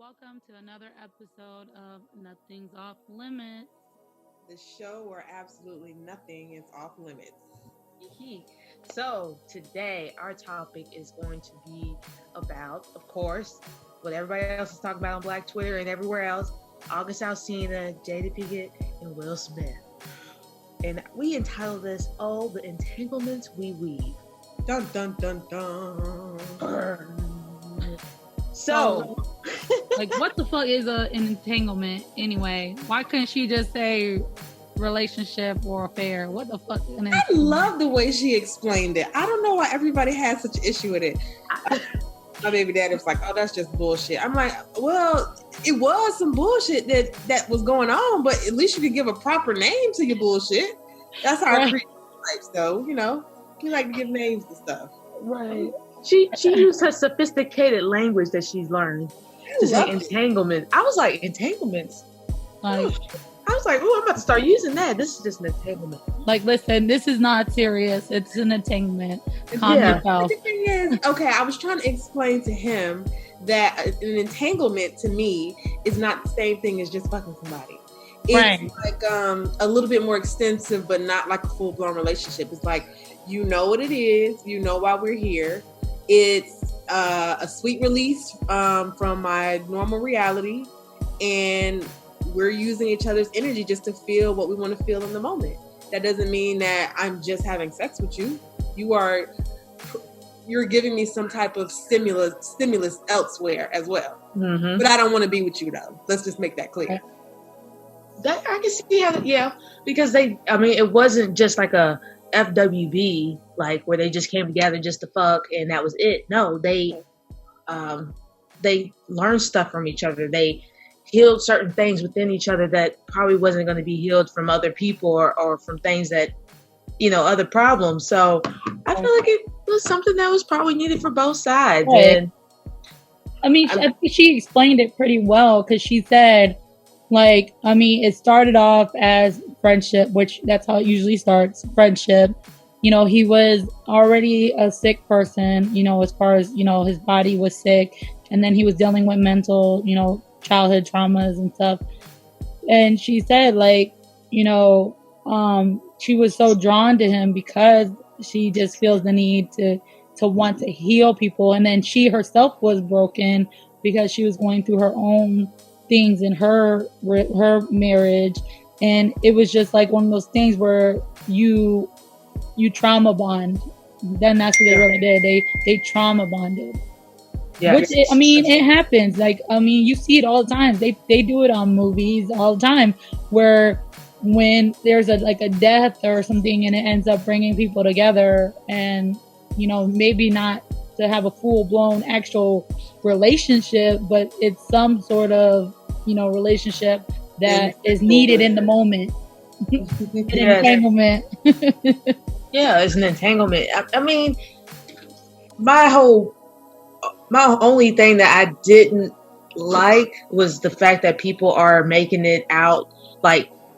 welcome to another episode of Nothing's Off Limits. The show where absolutely nothing is off limits. So today our topic is going to be about, of course, what everybody else is talking about on Black Twitter and everywhere else: August Alsina, Jada Pinkett, and Will Smith. And we entitled this, "Oh, the Entanglements We Weave." Dun dun dun dun. So, Like, what the fuck is an entanglement anyway? Why couldn't she just say relationship or affair? What the fuck? I love the way she explained it. I don't know why everybody has such an issue with it. My baby daddy was like, "Oh, that's just bullshit." I'm like, well, it was some bullshit that was going on, but at least you could give a proper name to your bullshit. That's how I treat types, though. You know, you like to give names to stuff, right? She used her sophisticated language that she's learned to say entanglement. I was like, entanglements? I was like, oh, I'm about to start using that. This is just an entanglement. Like, listen, this is not serious. It's an entanglement. Calm yourself. The thing is, okay, I was trying to explain to him that an entanglement to me is not the same thing as just fucking somebody. It's like a little bit more extensive, but not like a full-blown relationship. It's like, you know what it is. You know why we're here. It's a sweet release from my normal reality, and we're using each other's energy just to feel what we want to feel in the moment. That doesn't mean that I'm just having sex with you. You're giving me some type of stimulus elsewhere as well. Mm-hmm. But I don't want to be with you though. Let's just make that clear. That I can see how, because it wasn't just like a FWB, like where they just came together just to fuck and that was it. No, they learned stuff from each other. They healed certain things within each other that probably wasn't going to be healed from other people or from things that, other problems. So I feel like it was something that was probably needed for both sides. Right. And I think she explained it pretty well, because she said, it started off as friendship, which that's how it usually starts, friendship. He was already a sick person, as far as, his body was sick. And then he was dealing with mental, childhood traumas and stuff. And she said, she was so drawn to him because she just feels the need to want to heal people. And then she herself was broken because she was going through her own things in her marriage, and it was just like one of those things where you trauma bond. Then that's what they really did. They trauma bonded. Yeah, which it happens. You see it all the time. They do it on movies all the time, where when there's a death or something and it ends up bringing people together, and maybe not to have a full-blown actual relationship, but it's some sort of relationship that is needed in the moment. An entanglement. Yeah, it's an entanglement. My only thing that I didn't like was the fact that people are making it out,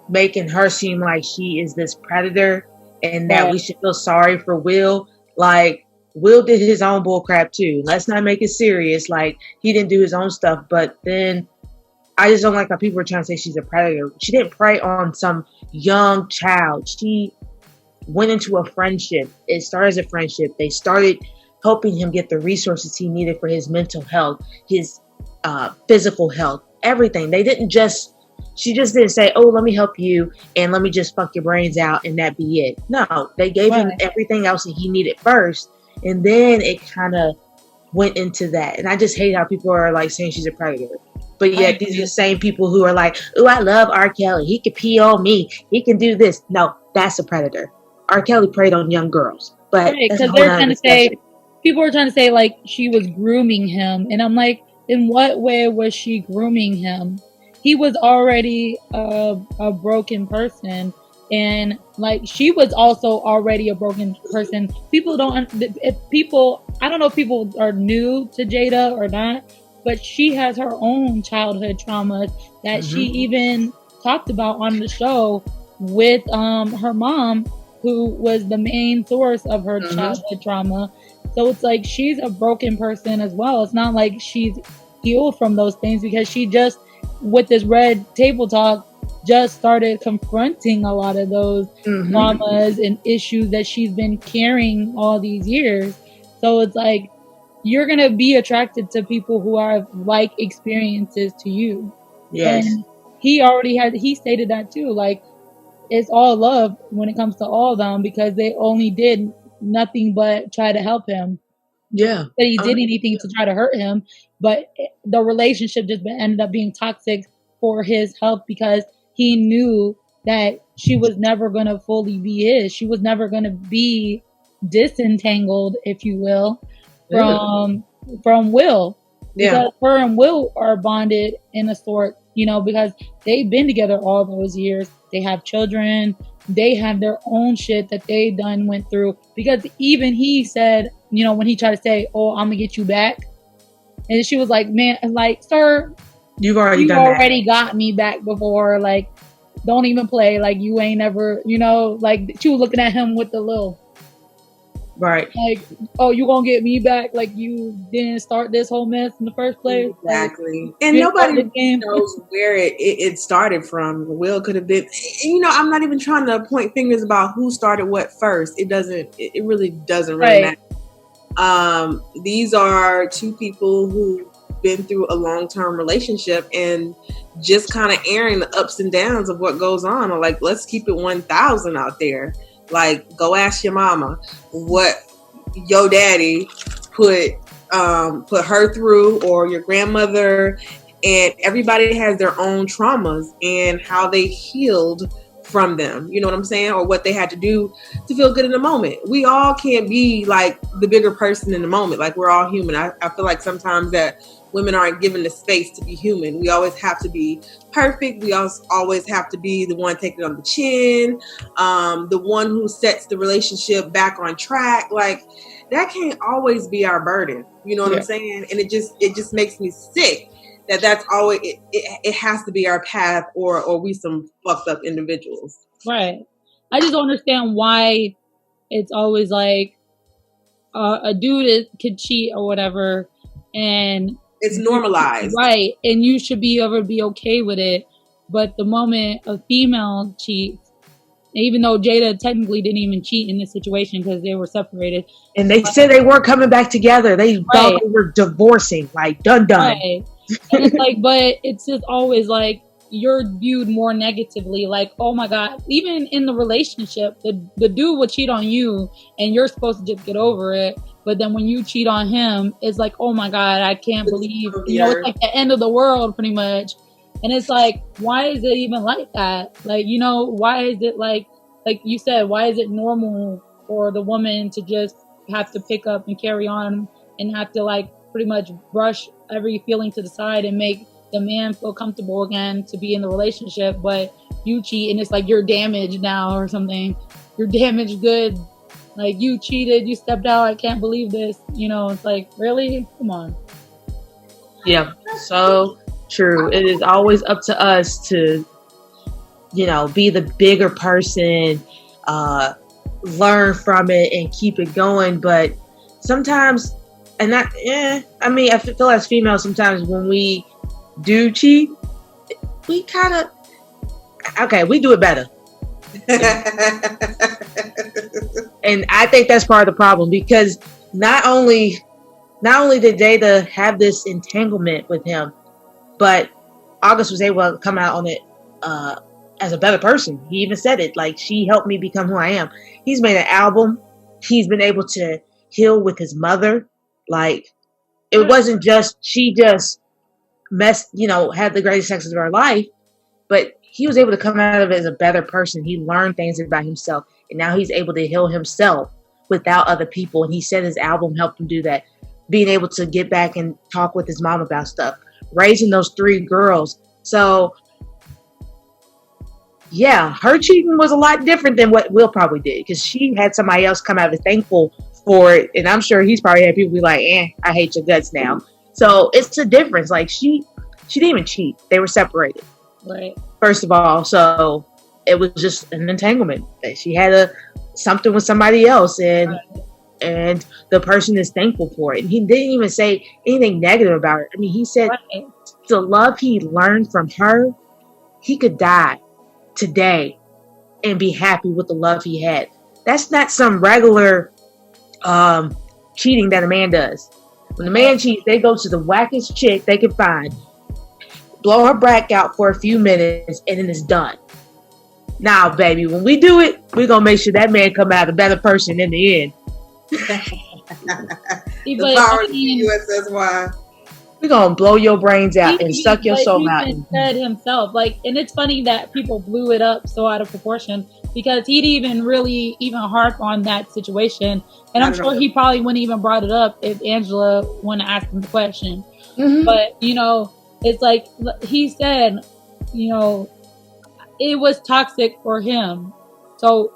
making her seem like she is this predator, and that we should feel sorry for Will. Will did his own bullcrap too. Let's not make it serious. He didn't do his own stuff, but then I just don't like how people are trying to say she's a predator. She didn't prey on some young child. She went into a friendship. It started as a friendship. They started helping him get the resources he needed for his mental health, his physical health, everything. She just didn't say, "Oh, let me help you and let me just fuck your brains out and that be it." No, they gave him everything else that he needed first, and then it kind of went into that. And I just hate how people are saying she's a predator. But yet these are the same people who are like, "Oh, I love R. Kelly. He can pee on me. He can do this." No, that's a predator. R. Kelly preyed on young girls. But because they're trying to say, people are trying to say she was grooming him. And I'm like, in what way was she grooming him? He was already a broken person. And she was also already a broken person. I don't know if people are new to Jada or not, but she has her own childhood traumas that she even talked about on the show with her mom, who was the main source of her childhood trauma. So it's she's a broken person as well. It's not like she's heal from those things, because she just, with this Red Table Talk, just started confronting a lot of those traumas and issues that she's been carrying all these years. So it's like, you're going to be attracted to people who are like experiences to you. Yes. And he stated that too. Like, it's all love when it comes to all of them, because they only did nothing but try to help him. Yeah. That he did anything to try to hurt him, but the relationship just ended up being toxic for his health, because he knew that she was never going to fully be his. She was never going to be disentangled, if you will, from Will. Because her and Will are bonded in a sort, you know, because they've been together all those years. They have children. They have their own shit that they went through. Because even he said, you know, when he tried to say, "Oh, I'm gonna get you back," and she was like, "Man, like, sir, you already got me back before. Like, don't even play. Like, you ain't never, you know." Like, she was looking at him with the little, right, like, "Oh, you gonna get me back? Like, you didn't start this whole mess in the first place." Exactly. Like, and nobody knows where it started from. Will could have been, you know, I'm not even trying to point fingers about who started what first. It really doesn't matter. These are two people who've been through a long-term relationship and just kind of airing the ups and downs of what goes on. Or like, let's keep it 1,000 out there. Like, go ask your mama what your daddy put her through, or your grandmother, and everybody has their own traumas and how they healed from them. You know what I'm saying? Or what they had to do to feel good in the moment. We all can't be like the bigger person in the moment. Like, we're all human. I feel like sometimes that women aren't given the space to be human. We always have to be perfect. We always have to be the one taking it on the chin, the one who sets the relationship back on track. Like, that can't always be our burden. You know what I'm saying? And it just makes me sick that's always it has to be our path, or we some fucked up individuals. Right. I just don't understand why it's always like a dude could cheat or whatever, and it's normalized, right? And you should be okay with it. But the moment a female cheats, even though Jada technically didn't even cheat in this situation because they were separated, and they said they weren't coming back together. They thought they were divorcing, like done. Right. And it's like, but it's just always like you're viewed more negatively. Like, oh my God, even in the relationship, the dude would cheat on you and you're supposed to just get over it. But then when you cheat on him, it's like, oh my God, I can't believe, you know, it's like the end of the world pretty much. And it's like, why is it even like that? Like, you know, why is it like you said, why is it normal for the woman to just have to pick up and carry on and have to like pretty much brush every feeling to the side and make the man feel comfortable again to be in the relationship, but you cheat and it's like you're damaged now or something. You're damaged good. Like, you cheated, you stepped out, I can't believe this. You know, it's like, really? Come on. Yeah, so true. It is always up to us to, you know, be the bigger person, learn from it and keep it going. But sometimes, and that, I mean, I feel as females, sometimes when we do cheat, we kind of, we do it better. And I think that's part of the problem, because not only did Jada have this entanglement with him, but August was able to come out on it as a better person. He even said it, like, she helped me become who I am. He's made an album. He's been able to heal with his mother. Like, it wasn't just, she just had the greatest sex of her life, but he was able to come out of it as a better person. He learned things about himself, and now he's able to heal himself without other people. And he said his album helped him do that. Being able to get back and talk with his mom about stuff, raising those 3 girls. So, yeah, her cheating was a lot different than what Will probably did, because she had somebody else come out and thankful for it. And I'm sure he's probably had people be like, I hate your guts now. So it's a difference. Like, she didn't even cheat. They were separated. Right. First of all, so it was just an entanglement. She had something with somebody else, and and the person is thankful for it. And he didn't even say anything negative about it. I mean, he said the love he learned from her, he could die today and be happy with the love he had. That's not some regular cheating that a man does. When a man cheats, they go to the wackest chick they can find, blow her brack out for a few minutes, and then it's done. Now, baby, when we do it, we're going to make sure that man come out a better person in the end. The power of the USSY. We're going to blow your brains out and suck your soul out. He said himself, like, and it's funny that people blew it up so out of proportion because he didn't even really harp on that situation. And I'm sure he probably wouldn't even brought it up if Angela wouldn't ask him the question. Mm-hmm. But, you know, it's like he said, you know, it was toxic for him. So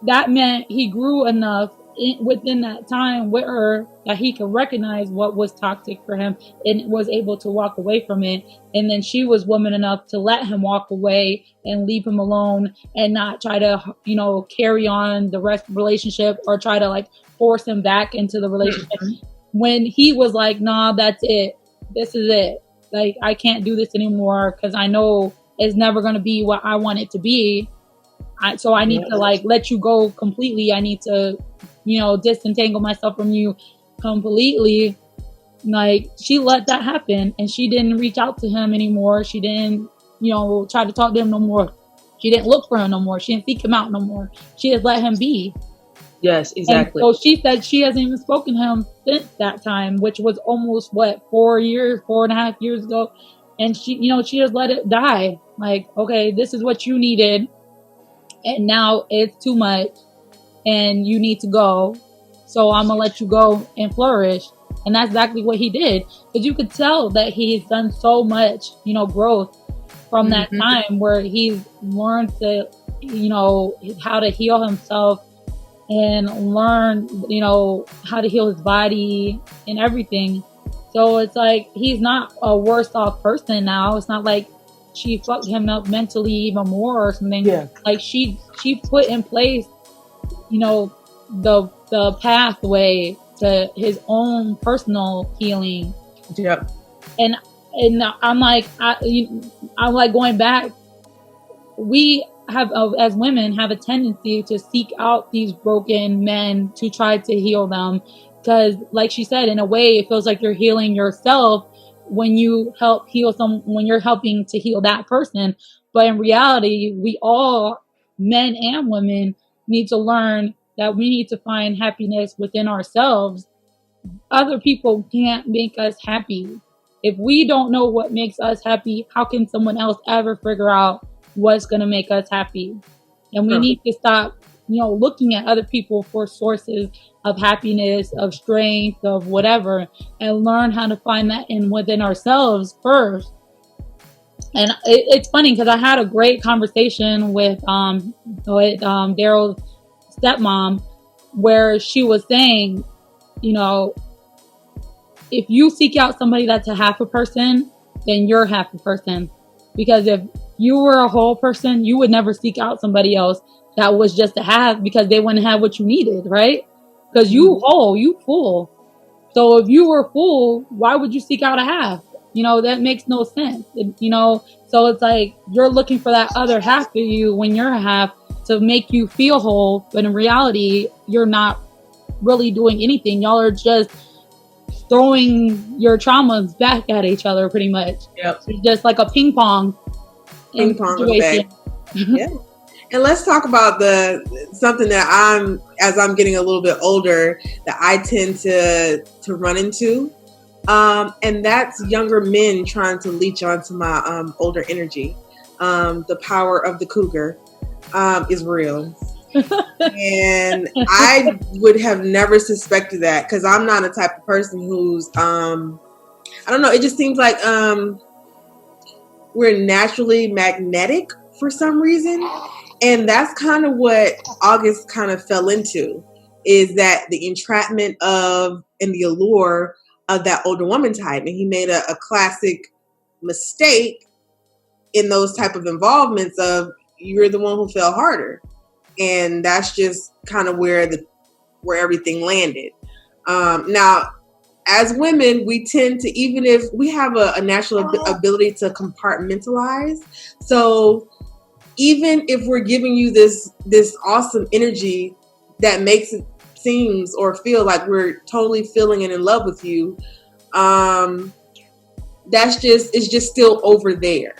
that meant he grew enough within that time with her that he could recognize what was toxic for him and was able to walk away from it. And then she was woman enough to let him walk away and leave him alone and not try to, you know, carry on the rest of the relationship or try to like force him back into the relationship. Mm-hmm. When he was like, nah, that's it. This is it. Like, I can't do this anymore because I know it's never going to be what I want it to be. So I need to like let you go completely. I need to, you know, disentangle myself from you completely. Like, she let that happen and she didn't reach out to him anymore. She didn't, you know, try to talk to him no more. She didn't look for him no more. She didn't seek him out no more. She just let him be. Yes, exactly. And so she said she hasn't even spoken to him since that time, which was almost 4.5 years ago. And she, you know, she just let it die. Like, okay, this is what you needed. And now it's too much and you need to go. So I'm going to let you go and flourish. And that's exactly what he did. Because you could tell that he's done so much, you know, growth from that time where he's learned to, you know, how to heal himself and learn, you know, how to heal his body and everything. So it's like, he's not a worse off person now. It's not like she fucked him up mentally even more or something. Yeah. Like she put in place, you know, the pathway to his own personal healing. Yeah. And I'm like going back. We have, as women, have a tendency to seek out these broken men to try to heal them. Because, like she said, in a way, it feels like you're healing yourself when you help heal when you're helping to heal that person. But in reality, we all, men and women, need to learn that we need to find happiness within ourselves. Other people can't make us happy. If we don't know what makes us happy, how can someone else ever figure out what's going to make us happy? And we need to stop, you know, looking at other people for sources of happiness, of strength, of whatever, and learn how to find that within ourselves first. And it's funny because I had a great conversation with Daryl's stepmom, where she was saying, you know, if you seek out somebody that's a half a person, then you're half a person. Because if you were a whole person, you would never seek out somebody else that was just a half, because they wouldn't have what you needed, right? Because you whole, you full. So if you were full, why would you seek out a half? You know, that makes no sense. You know, so it's like you're looking for that other half of you when you're a half to make you feel whole. But in reality, you're not really doing anything. Y'all are just throwing your traumas back at each other pretty much. Yep. It's just like a ping pong situation. Yeah. And let's talk about something that as I'm getting a little bit older, that I tend to run into. And that's younger men trying to leech onto my older energy. The power of the cougar is real. And I would have never suspected that, because I'm not a type of person who's I don't know, it just seems like we're naturally magnetic for some reason. And that's kind of what August kind of fell into, is that the entrapment of and the allure of that older woman type. And he made a classic mistake in those type of involvements of, you're the one who fell harder. And that's just kind of where where everything landed. Now, as women, we tend to, even if we have a natural ability to compartmentalize, so even if we're giving you this awesome energy that makes it seems or feel like we're totally feeling and in love with you, it's just still over there.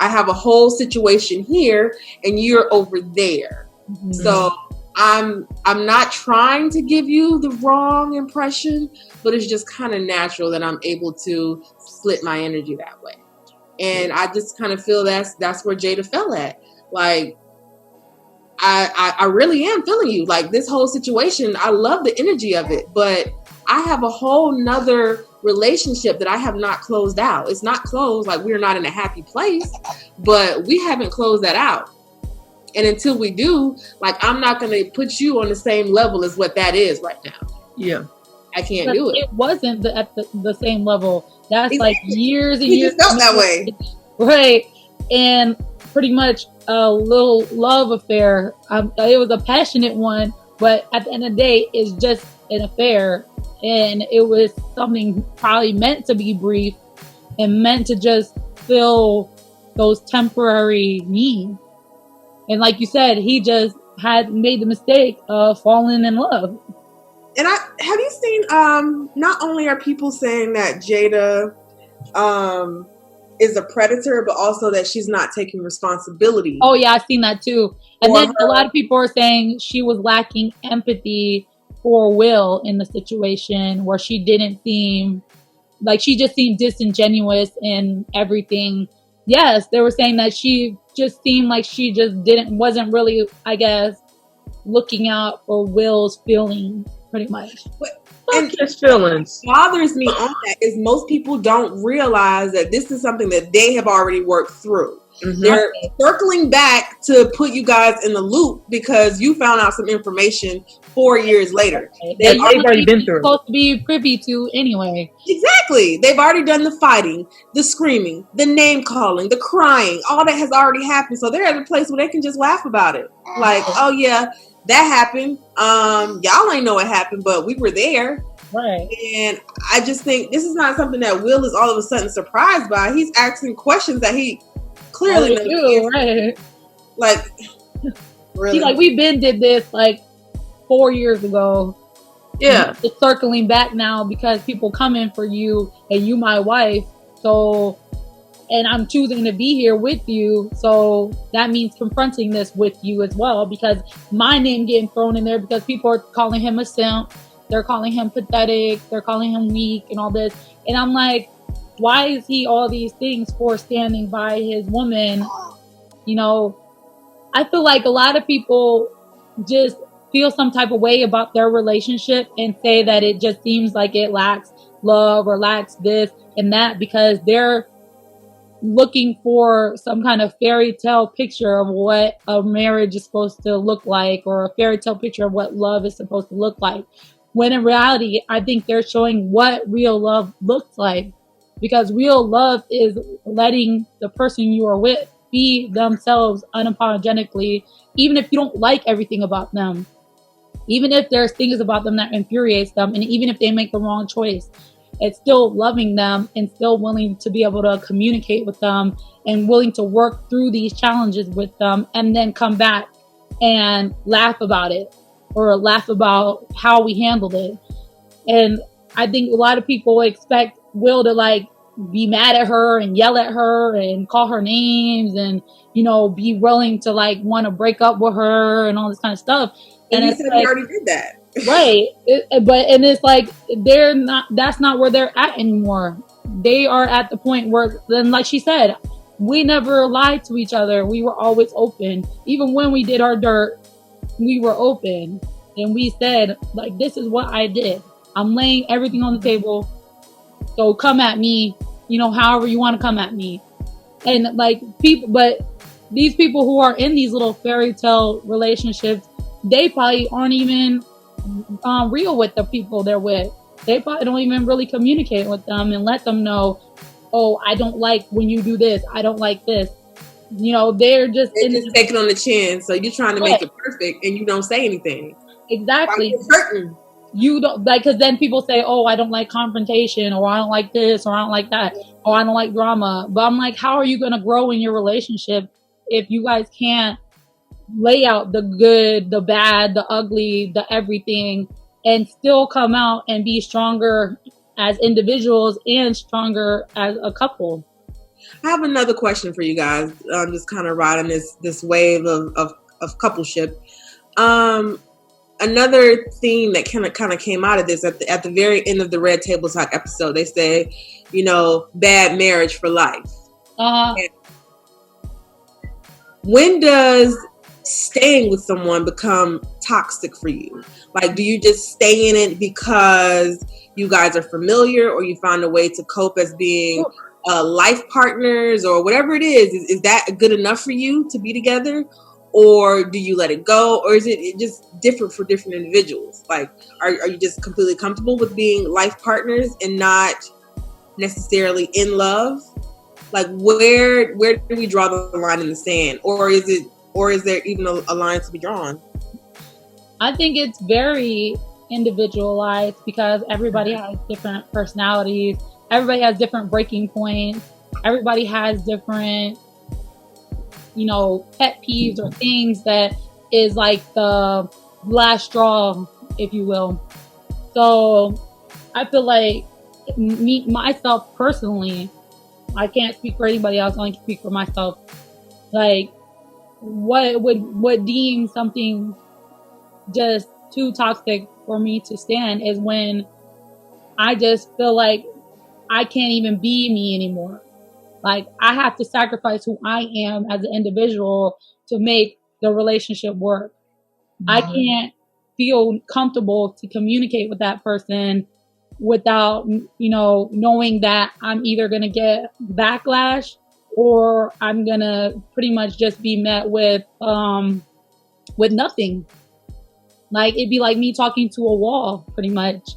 I have a whole situation here and you're over there. Mm-hmm. So I'm not trying to give you the wrong impression, but it's just kind of natural that I'm able to split my energy that way. And I just kind of feel that's where Jada fell at. Like, I really am feeling you. Like, this whole situation, I love the energy of it, but I have a whole nother relationship that I have not closed out. It's not closed, like we're not in a happy place, but we haven't closed that out. And until we do, like, I'm not going to put you on the same level as what that is right now. Yeah. I can't do it. It wasn't at the same level. That's exactly. Like years and years. Just felt that way. Right. And pretty much a little love affair. It was a passionate one, but at the end of the day, it's just an affair. And it was something probably meant to be brief and meant to just fill those temporary needs. And like you said, he just had made the mistake of falling in love. And have you seen, not only are people saying that Jada is a predator, but also that she's not taking responsibility. Oh yeah, I've seen that too. And then a lot of people are saying she was lacking empathy for Will in the situation, where she didn't seem like, she just seemed disingenuous in everything. Yes, they were saying that she just seemed like she just wasn't really, I guess, looking out for Will's feelings, pretty much. And his feelings. What bothers me on that is most people don't realize that this is something that they have already worked through. Mm-hmm. They're circling back to put you guys in the loop because you found out some information 4 years later. They've already been through. Supposed to be privy to anyway. Exactly. They've already done the fighting, the screaming, the name calling, the crying. All that has already happened. So they're at a place where they can just laugh about it. Like, oh yeah, that happened. Y'all ain't know what happened, but we were there. Right. And I just think this is not something that Will is all of a sudden surprised by. He's asking questions that he clearly knows. Right. Like, really? Like, we did this like 4 years ago. Yeah. It's circling back now because people coming for you and you my wife. So, and I'm choosing to be here with you. So that means confronting this with you as well, because my name getting thrown in there because people are calling him a simp. They're calling him pathetic. They're calling him weak and all this. And I'm like, why is he all these things for standing by his woman? You know, I feel like a lot of people just feel some type of way about their relationship and say that it just seems like it lacks love or lacks this and that because they're looking for some kind of fairy tale picture of what a marriage is supposed to look like, or a fairy tale picture of what love is supposed to look like. When in reality, I think they're showing what real love looks like, because real love is letting the person you are with be themselves unapologetically, even if you don't like everything about them, even if there's things about them that infuriates them, and even if they make the wrong choice. It's still loving them and still willing to be able to communicate with them and willing to work through these challenges with them, and then come back and laugh about it or laugh about how we handled it. And I think a lot of people expect Will to like be mad at her and yell at her and call her names and, you know, be willing to like want to break up with her and all this kind of stuff. And he said he already did that. Right. And it's like, that's not where they're at anymore. They are at the point where, then like she said, we never lied to each other. We were always open. Even when we did our dirt, we were open. And we said, like, this is what I did. I'm laying everything on the table. So come at me, you know, however you want to come at me. And like but these people who are in these little fairy tale relationships, they probably aren't even real with the people they're with. They probably don't even really communicate with them and let them know, oh, I don't like when you do this. I don't like this. You know, they're just taking on the chin. So you're trying to make it perfect and you don't say anything. Exactly. You don't like, because then people say, oh, I don't like confrontation, or I don't like this, or I don't like that, or I don't like drama. But I'm like, how are you going to grow in your relationship if you guys can't lay out the good, the bad, the ugly, the everything, and still come out and be stronger as individuals and stronger as a couple? I have another question for you guys. I'm just kind of riding this wave of coupleship. Another theme that kind of came out of this at the very end of the Red Table Talk episode, they say, bad marriage for life. When does staying with someone become toxic for you? Like, do you just stay in it because you guys are familiar, or you find a way to cope as being life partners, or whatever it is? Is that good enough for you to be together? Or do you let it go? Or is it just different for different individuals? Like, are you just completely comfortable with being life partners and not necessarily in love? Like, where do we draw the line in the sand? Or is there even a line to be drawn? I think it's very individualized, because everybody has different personalities. Everybody has different breaking points. Everybody has different, pet peeves or things that is like the last straw, if you will. So I feel like myself personally, I can't speak for anybody else, I only can speak for myself. Like, what deem something just too toxic for me to stand is when I just feel like I can't even be me anymore. Like, I have to sacrifice who I am as an individual to make the relationship work. Mm-hmm. I can't feel comfortable to communicate with that person without, knowing that I'm either going to get backlash, or I'm going to pretty much just be met with nothing. Like, it'd be like me talking to a wall, pretty much,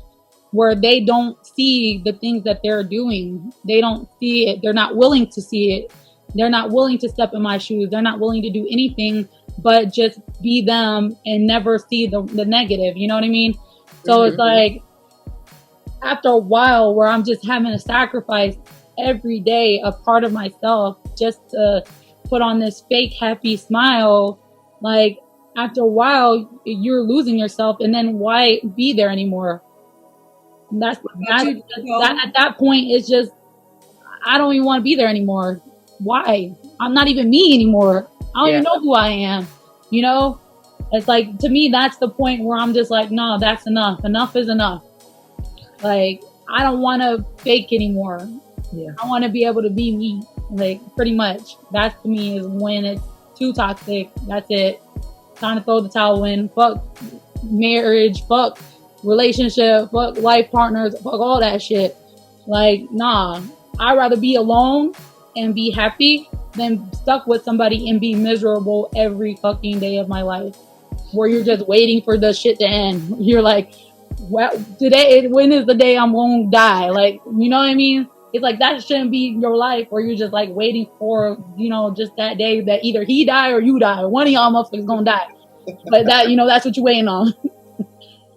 where they don't see the things that they're doing. They don't see it. They're not willing to see it. They're not willing to step in my shoes. They're not willing to do anything but just be them and never see the negative. You know what I mean? So It's like, after a while where I'm just having to sacrifice every day a part of myself just to put on this fake happy smile, like, after a while you're losing yourself, and then why be there anymore? At that point, it's just, I don't even want to be there anymore. Why? I'm not even me anymore. I don't even know who I am. It's like, to me, that's the point where I'm just like, no, that's enough. Enough is enough. Like, I don't want to fake anymore. Yeah. I want to be able to be me. Like, pretty much. That, to me, is when it's too toxic. That's it. Time to throw the towel in. Fuck marriage. Fuck relationship, fuck life partners, fuck all that shit. Like, nah, I'd rather be alone and be happy than stuck with somebody and be miserable every fucking day of my life, where you're just waiting for the shit to end. You're like, well, when is the day I'm gonna die? Like, you know what I mean? It's like, that shouldn't be your life, where you're just like waiting for, just that day that either he die or you die, or one of y'all motherfuckers gonna die. But that, that's what you're waiting on.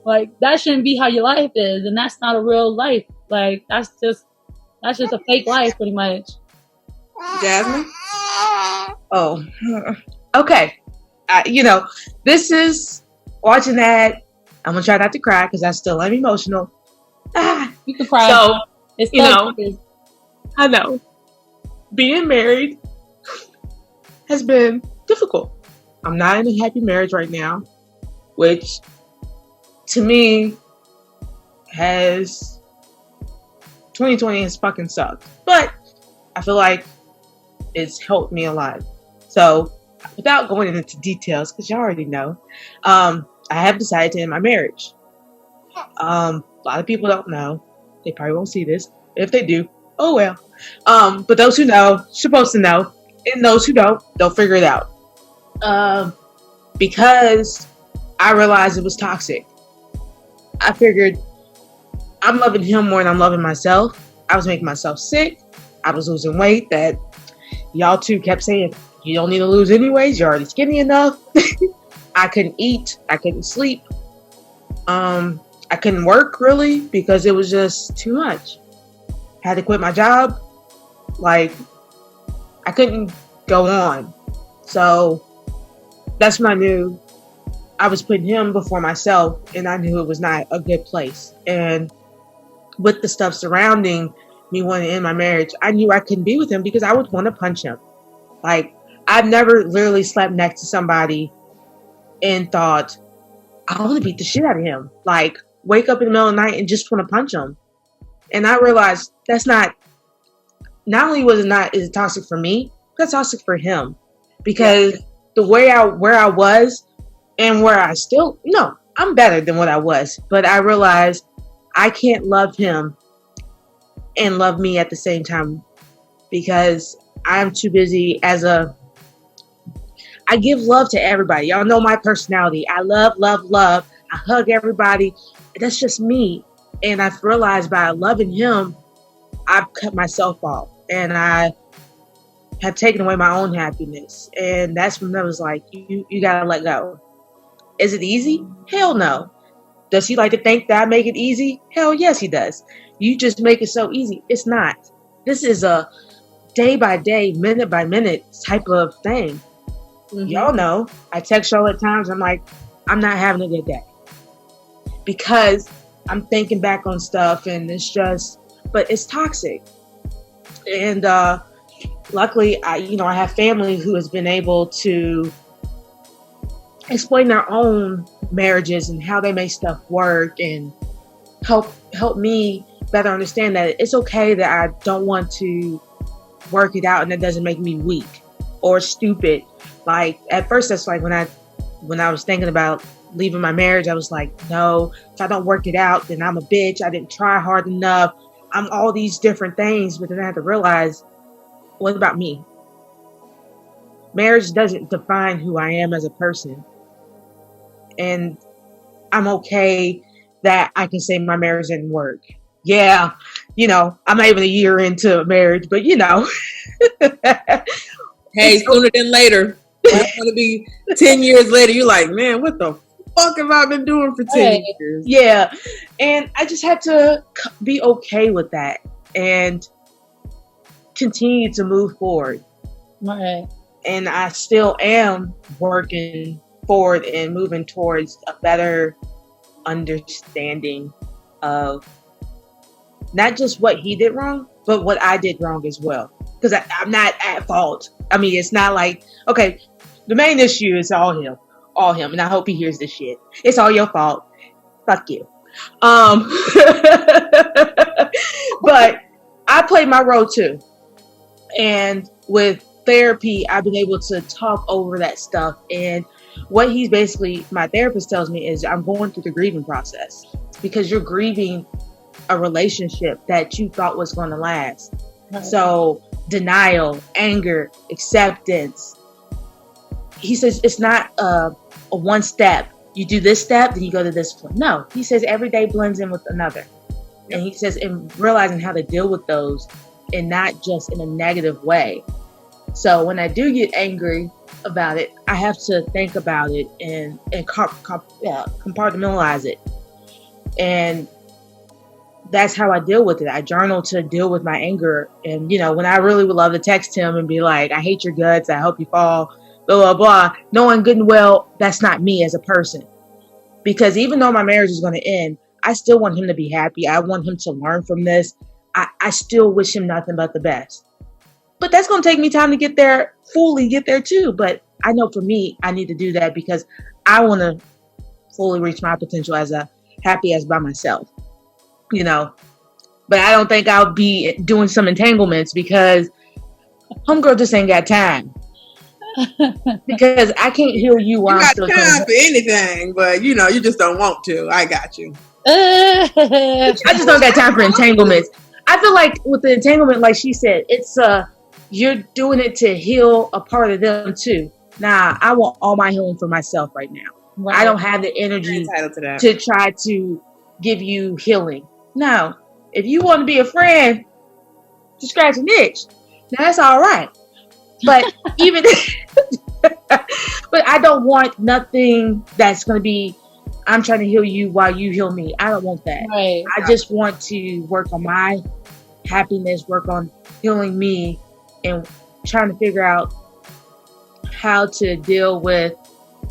Like, that shouldn't be how your life is, and that's not a real life. Like, that's just a fake life, pretty much. Jasmine? Oh, okay. This is, watching that, I'm gonna try not to cry, because I'm emotional. You can cry. So, I know, being married has been difficult. I'm not in a happy marriage right now, which, to me, 2020 has fucking sucked. But I feel like it's helped me a lot. So, without going into details, because y'all already know, I have decided to end my marriage. A lot of people don't know. They probably won't see this. If they do, oh well. But those who know, supposed to know. And those who don't, they'll figure it out. Because I realized it was toxic. I figured I'm loving him more than I'm loving myself. I was making myself sick. I was losing weight that y'all two kept saying, you don't need to lose anyways. You're already skinny enough. I couldn't eat. I couldn't sleep. I couldn't work really because it was just too much. Had to quit my job. Like, I couldn't go on. So that's when I knew I was putting him before myself, and I knew it was not a good place. And with the stuff surrounding me wanting to end my marriage, I knew I couldn't be with him because I would want to punch him. Like, I've never literally slept next to somebody and thought, I want to beat the shit out of him. Like, wake up in the middle of the night and just want to punch him. And I realized that's not only was it not is it toxic for me, that's toxic for him. Because the way where I was and where I still, no, I'm better than what I was. But I realized I can't love him and love me at the same time because I'm too busy I give love to everybody. Y'all know my personality. I love. I hug everybody. That's just me. And I've realized by loving him, I've cut myself off. And I have taken away my own happiness. And that's when I was like, you gotta let go. Is it easy? Hell no. Does he like to think that I make it easy? Hell yes, he does. You just make it so easy. It's not. This is a day by day, minute by minute type of thing. Mm-hmm. Y'all know. I text y'all at times. I'm like, I'm not having a good day. Because I'm thinking back on stuff and it's just, but it's toxic. And luckily, I have family who has been able to explain their own marriages and how they make stuff work and help me better understand that it's okay that I don't want to work it out and that doesn't make me weak or stupid. Like at first, that's like when I was thinking about leaving my marriage, I was like, no, if I don't work it out, then I'm a bitch. I didn't try hard enough. I'm all these different things, but then I had to realize, what about me? Marriage doesn't define who I am as a person. And I'm okay that I can say my marriage didn't work. Yeah, I'm not even a year into marriage, but Hey, sooner than later. It's going to be 10 years later. You're like, man, what the fuck have I been doing for 10 years? Yeah. And I just had to be okay with that and continue to move forward. Right. And I still am working forward and moving towards a better understanding of not just what he did wrong, but what I did wrong as well. Because I'm not at fault. I mean, it's not like, okay, the main issue is all him. And I hope he hears this shit. It's all your fault. Fuck you. But I played my role too. And with therapy, I've been able to talk over that stuff. And what my therapist tells me is I'm going through the grieving process because you're grieving a relationship that you thought was going to last. Right. So denial, anger, acceptance. He says it's not a one step. You do this step, then you go to this point. No, he says every day blends in with another. And he says in realizing how to deal with those and not just in a negative way. So when I do get angry about it, I have to think about it and compartmentalize it. And that's how I deal with it. I journal to deal with my anger. And, when I really would love to text him and be like, I hate your guts. I hope you fall, blah, blah, blah. Knowing good and well, that's not me as a person. Because even though my marriage is going to end, I still want him to be happy. I want him to learn from this. I still wish him nothing but the best. But that's going to take me time to fully get there too. But I know for me, I need to do that because I want to fully reach my potential as happy as by myself. But I don't think I'll be doing some entanglements because homegirl just ain't got time. Because I can't hear you while I'm still got time for anything, but you just don't want to. I got you. I just don't got time for entanglements. I feel like with the entanglement, like she said, it's you're doing it to heal a part of them too. Nah, I want all my healing for myself right now. Right. I don't have the energy to try to give you healing. No, if you want to be a friend, just scratch an itch. Now that's all right. But but I don't want nothing that's going to be I'm trying to heal you while you heal me. I don't want that. Right. I just want to work on my happiness, work on healing me, and trying to figure out how to deal with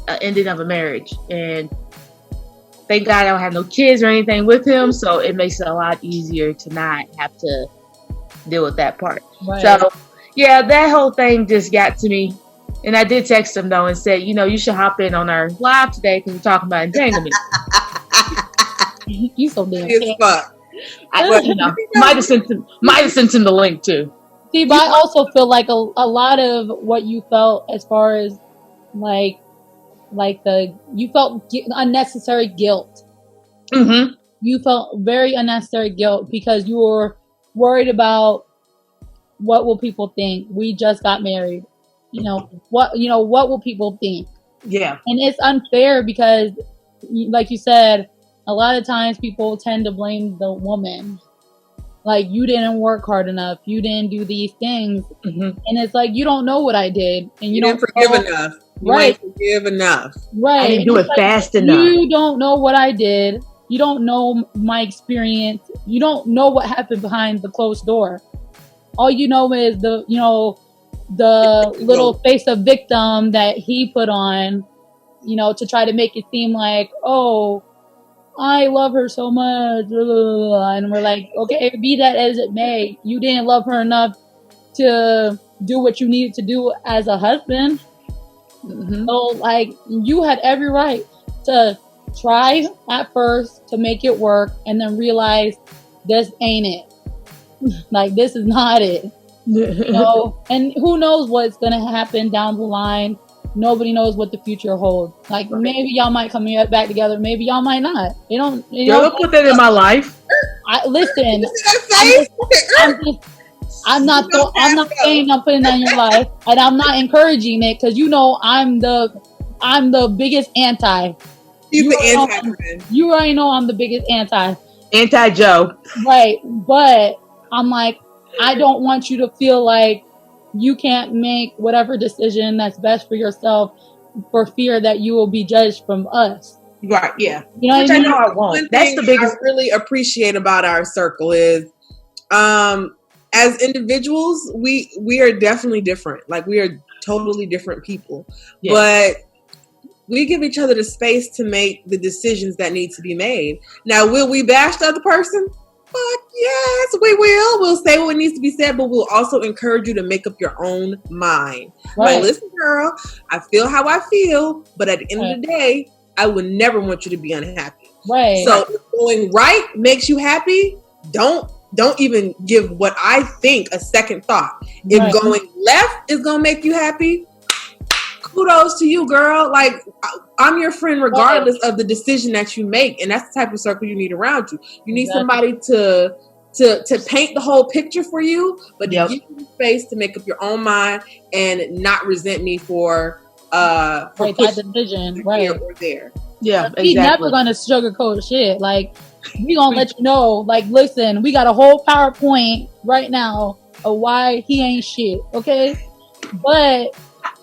an ending of a marriage. And thank God I don't have no kids or anything with him, so it makes it a lot easier to not have to deal with that part. Right. So yeah, that whole thing just got to me. And I did text him though and said, you should hop in on our live today because we're talking about entanglement. You so damn fuck. Might have sent him the link too. See, but I also feel like a lot of what you felt as far as you felt unnecessary guilt. Mm-hmm. You felt very unnecessary guilt because you were worried about what will people think. We just got married. What will people think? Yeah. And it's unfair because, like you said, a lot of times people tend to blame the woman. Like, you didn't work hard enough. You didn't do these things. Mm-hmm. And it's like, you don't know what I did. And you didn't forgive enough. You ain't forgive enough. Right. I didn't do it fast enough. You don't know what I did. You don't know my experience. You don't know what happened behind the closed door. All you know is the little face of victim that he put on, to try to make it seem like, oh, I love her so much. And we're like, okay, be that as it may, you didn't love her enough to do what you needed to do as a husband. Mm-hmm. So, like, you had every right to try at first to make it work and then realize this ain't it. Like, this is not it. And who knows what's going to happen down the line. Nobody knows what the future holds. Like, maybe y'all might come back together. Maybe y'all might not. Don't put that in my life. Listen, I'm not saying I'm putting that in your life, and I'm not encouraging it because I'm the biggest anti. He's the anti-friend. You already know I'm the biggest anti. Anti-Joe. Right, but I'm like, I don't want you to feel like you can't make whatever decision that's best for yourself for fear that you will be judged from us. Right, yeah. You know what I mean? I know I won't. That's the biggest I really appreciate about our circle is as individuals, we are definitely different. Like, we are totally different people. Yeah. But we give each other the space to make the decisions that need to be made. Now, will we bash the other person? Fuck yes, we will. We'll say what needs to be said, but we'll also encourage you to make up your own mind. Right. Like, listen, girl, I feel how I feel, but at the end of the day, I would never want you to be unhappy. Right. So if going right makes you happy, don't even give what I think a second thought. If going left is gonna make you happy, kudos to you, girl. Like, I'm your friend regardless of the decision that you make, and that's the type of circle you need around you. You need somebody to paint the whole picture for you, but to give you space to make up your own mind and not resent me for that decision, right? Here or there. Yeah, exactly. We never gonna sugarcoat shit. Like, we gonna let you know. Like, listen, we got a whole PowerPoint right now of why he ain't shit. Okay, but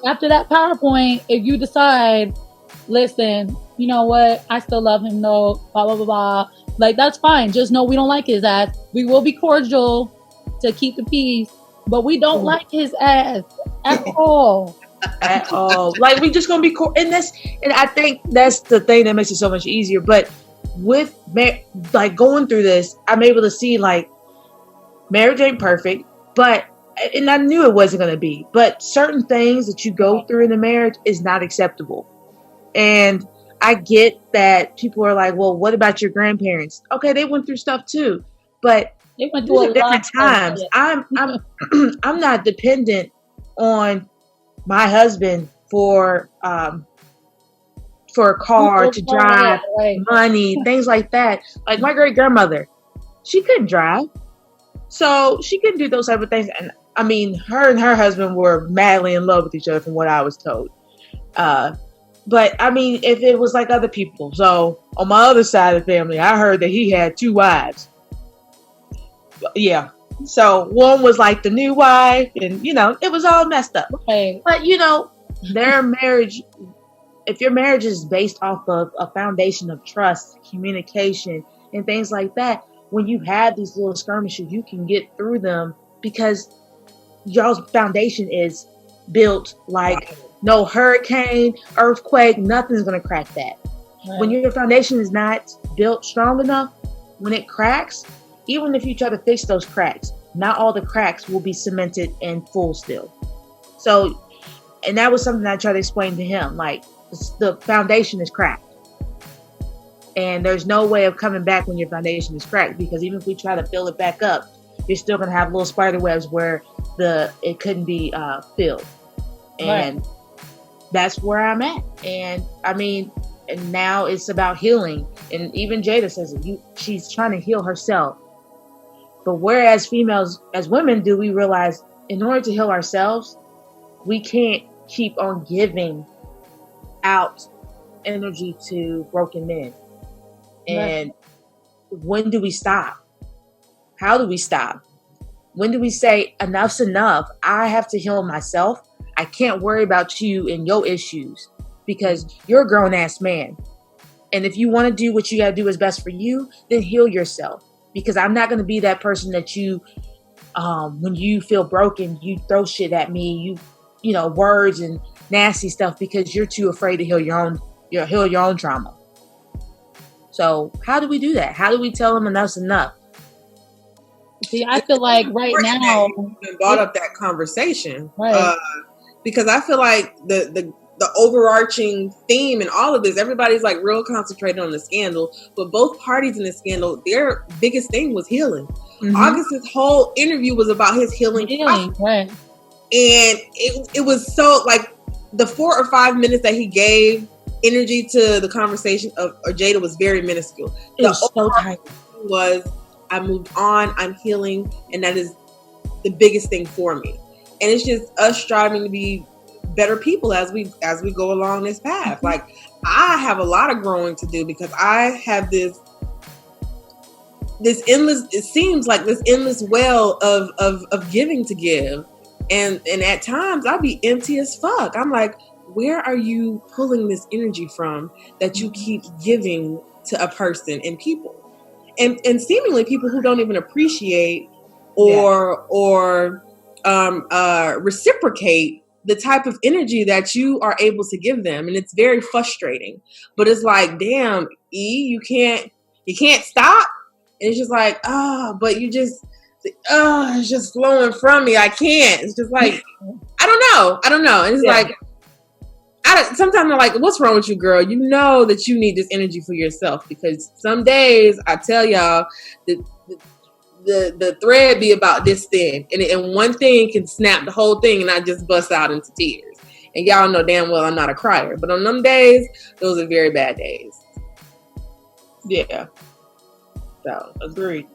after that PowerPoint, if you decide, listen, you know what, I still love him though, blah blah blah blah, like, that's fine. Just know we don't like his ass. We will be cordial to keep the peace, but we don't like his ass at all. At all. Like, we just gonna be and I think that's the thing that makes it so much easier. But with like going through this, I'm able to see, like, marriage ain't perfect, and I knew it wasn't gonna be, but certain things that you go through in a marriage is not acceptable. And I get that people are like, well, what about your grandparents? Okay, they went through stuff too, but they went through different times. I'm not dependent on my husband for a car to drive, money, things like that. Like, my great grandmother, she couldn't drive, so she couldn't do those type of things. And I mean, her and her husband were madly in love with each other, from what I was told. But I mean, if it was like other people, so on my other side of the family, I heard that he had 2 wives. Yeah. So one was like the new wife, and it was all messed up. Right. But their marriage if your marriage is based off of a foundation of trust, communication, and things like that, when you have these little skirmishes, you can get through them because y'all's foundation is built like no hurricane, earthquake, nothing's going to crack that. Right. When your foundation is not built strong enough, when it cracks, even if you try to fix those cracks, not all the cracks will be cemented and full still. So, and that was something I tried to explain to him, like the foundation is cracked. And there's no way of coming back when your foundation is cracked, because even if we try to fill it back up, you're still going to have little spider webs where it couldn't be filled. And right. That's where I'm at. And I mean, and now it's about healing. And even Jada says it. She's trying to heal herself. But whereas females, as women, do we realize in order to heal ourselves, we can't keep on giving out energy to broken men. And when do we stop? How do we stop? When do we say enough's enough? I have to heal myself. I can't worry about you and your issues because you're a grown ass man. And if you want to do what you got to do is best for you, then heal yourself. Because I'm not going to be that person that you, when you feel broken, you throw shit at me, you know, words and nasty stuff because you're too afraid to heal your own trauma. So how do we do that? How do we tell them enough's enough? See, I feel like right now you brought up that conversation, right? Because I feel like the overarching theme in all of this, everybody's like real concentrated on the scandal, but both parties in the scandal, their biggest thing was healing. Mm-hmm. August's whole interview was about his healing, right? And it was so like the 4 or 5 minutes that he gave energy to the conversation of Jada was very minuscule. It was so tight. I moved on, I'm healing, and that is the biggest thing for me. And it's just us striving to be better people as we go along this path. Like I have a lot of growing to do because I have this endless, it seems like this endless well of giving to give. And at times I'll be empty as fuck. I'm like, where are you pulling this energy from that you keep giving to a person and people? And seemingly people who don't even appreciate or reciprocate the type of energy that you are able to give them. And it's very frustrating. But it's like, damn, you can't stop. And it's just like, but you just, it's just flowing from me. I can't. It's just like, I don't know. And it's like, sometimes I'm like, what's wrong with you, girl? You know that you need this energy for yourself, because some days I tell y'all the thread be about this thing, and one thing can snap the whole thing, and I just bust out into tears. And y'all know damn well I'm not a crier, but on them days, those are very bad days. Yeah. So agreed.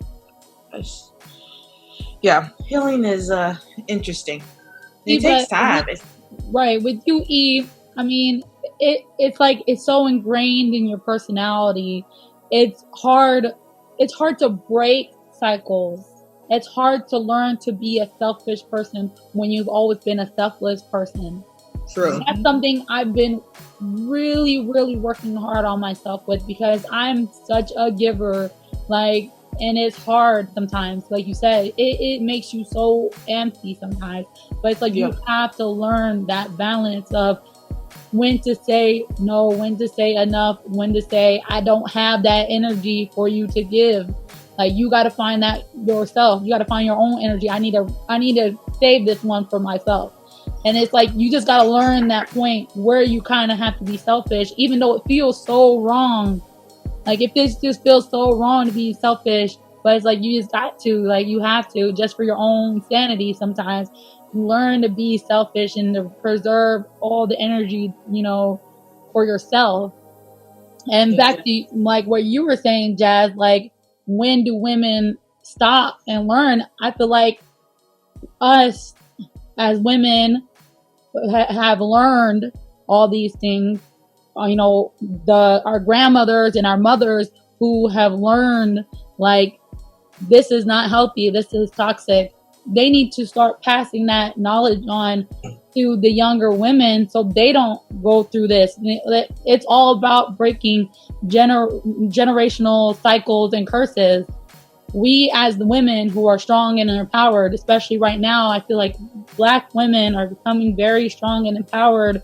Yeah, healing is interesting. It takes time. Right, with you, Eve. I mean, it's like it's so ingrained in your personality. It's hard to break cycles. It's hard to learn to be a selfish person when you've always been a selfless person. True. That's something I've been really, really working hard on myself with, because I'm such a giver. Like, and it's hard sometimes. Like you said, it makes you so empty sometimes. But it's like you have to learn that balance of when to say no, when to say enough, when to say I don't have that energy for you to give. Like, you got to find that yourself. You got to find your own energy. I need to save this one for myself. And it's like you just got to learn that point where you kind of have to be selfish, even though it feels so wrong. Like, if this just feels so wrong to be selfish, but it's like you just got to, like, you have to, just for your own sanity sometimes. Learn to be selfish and to preserve all the energy, you know, for yourself. And back to like what you were saying, Jazz, like, when do women stop and learn? I feel like us as women have learned all these things. You know, our grandmothers and our mothers who have learned, like, this is not healthy, this is toxic. They need to start passing that knowledge on to the younger women so they don't go through this. It's all about breaking generational cycles and curses. We as the women who are strong and empowered, especially right now, I feel like Black women are becoming very strong and empowered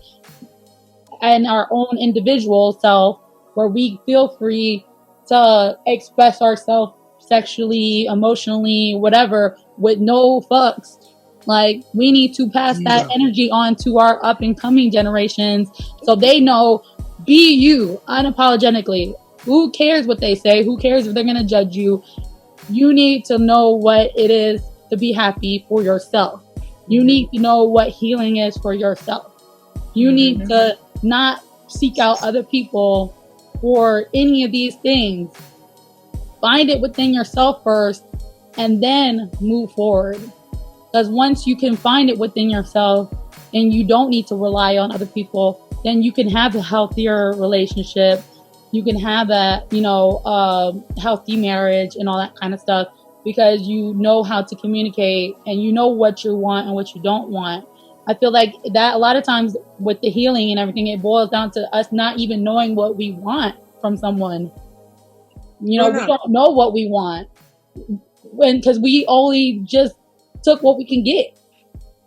in our own individual self, where we feel free to express ourselves sexually, emotionally, whatever, with no fucks. Like, we need to pass that energy on to our up and coming generations so they know, be you unapologetically. Who cares what they say? Who cares if they're going to judge you? You need to know what it is to be happy for yourself. You need to know what healing is for yourself. You need to not seek out other people for any of these things. Find it within yourself first and then move forward. Because once you can find it within yourself and you don't need to rely on other people, then you can have a healthier relationship. You can have a, healthy marriage and all that kind of stuff, because you know how to communicate and you know what you want and what you don't want. I feel like that a lot of times with the healing and everything, it boils down to us not even knowing what we want from someone. We don't know what we want because we only just took what we can get.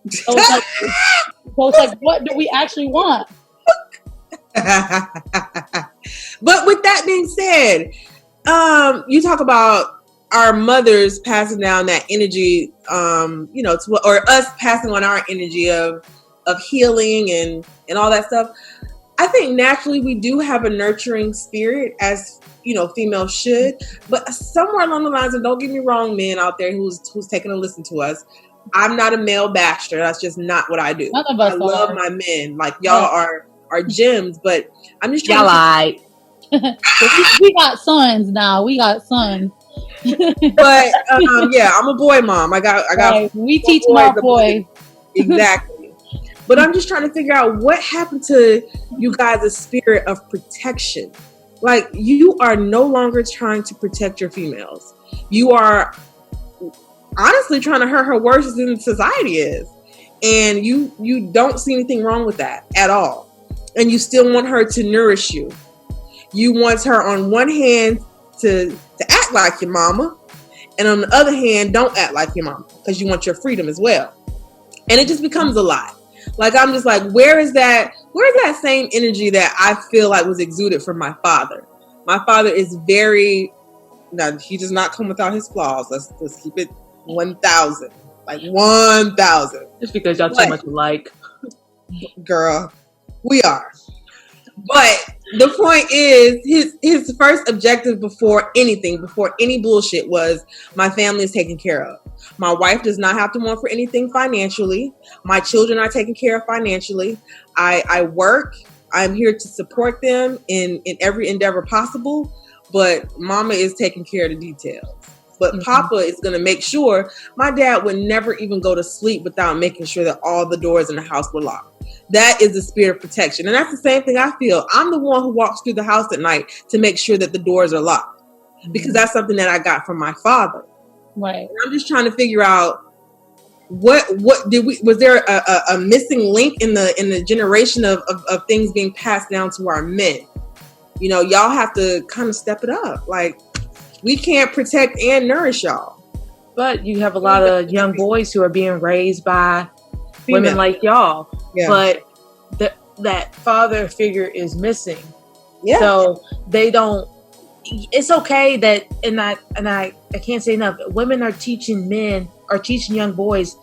So it's like, what do we actually want? But with that being said, you talk about our mothers passing down that energy, or us passing on our energy of healing and all that stuff. I think naturally we do have a nurturing spirit, as females should. But somewhere along the lines, and don't get me wrong, men out there who's taking a listen to us, I'm not a male basher. That's just not what I do. None of us love my men. Like, y'all are gems, but I'm just trying we got sons now. We got sons. But I'm a boy mom. I got right. We teach my boys. Exactly. But I'm just trying to figure out what happened to you guys' spirit of protection. Like, you are no longer trying to protect your females. You are honestly trying to hurt her worse than society is. And you don't see anything wrong with that at all. And you still want her to nourish you. You want her on one hand to act like your mama, and on the other hand, don't act like your mama, because you want your freedom as well. And it just becomes a lot. Like, I'm just like, where is that same energy that I feel like was exuded from my father? My father is he does not come without his flaws. Let's keep it 1,000. Like 1,000. Just because y'all too much alike. Girl, we are. But the point is, his first objective before any bullshit, was my family is taken care of. My wife does not have to want for anything financially. My children are taken care of financially. I work. I'm here to support them in every endeavor possible. But mama is taking care of the details. But Papa is going to make sure. My dad would never even go to sleep without making sure that all the doors in the house were locked. That is the spirit of protection. And that's the same thing I feel. I'm the one who walks through the house at night to make sure that the doors are locked, because that's something that I got from my father. Right. And I'm just trying to figure out was there a missing link in the generation of things being passed down to our men? Y'all have to kind of step it up. Like, we can't protect and nourish y'all. But you have a lot of young boys who are being raised by women like y'all. Yeah. But that father figure is missing. Yeah. So they don't. It's okay that, and I can't say enough. Women are teaching young boys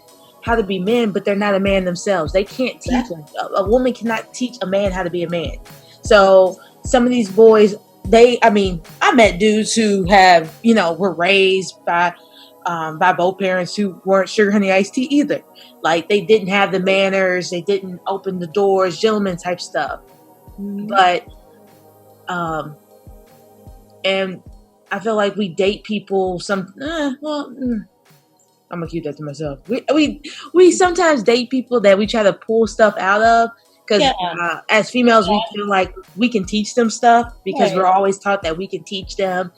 how to be men, but they're not a man themselves. They can't teach a woman cannot teach a man how to be a man. So some of these boys, I met dudes who have, were raised by both parents who weren't sugar honey iced tea either. Like, they didn't have the manners, they didn't open the doors, gentleman type stuff. But, and I feel like we date people I'm gonna keep that to myself. We sometimes date people that we try to pull stuff out of. Because as females, we feel like we can teach them stuff, because we're always taught that we can teach them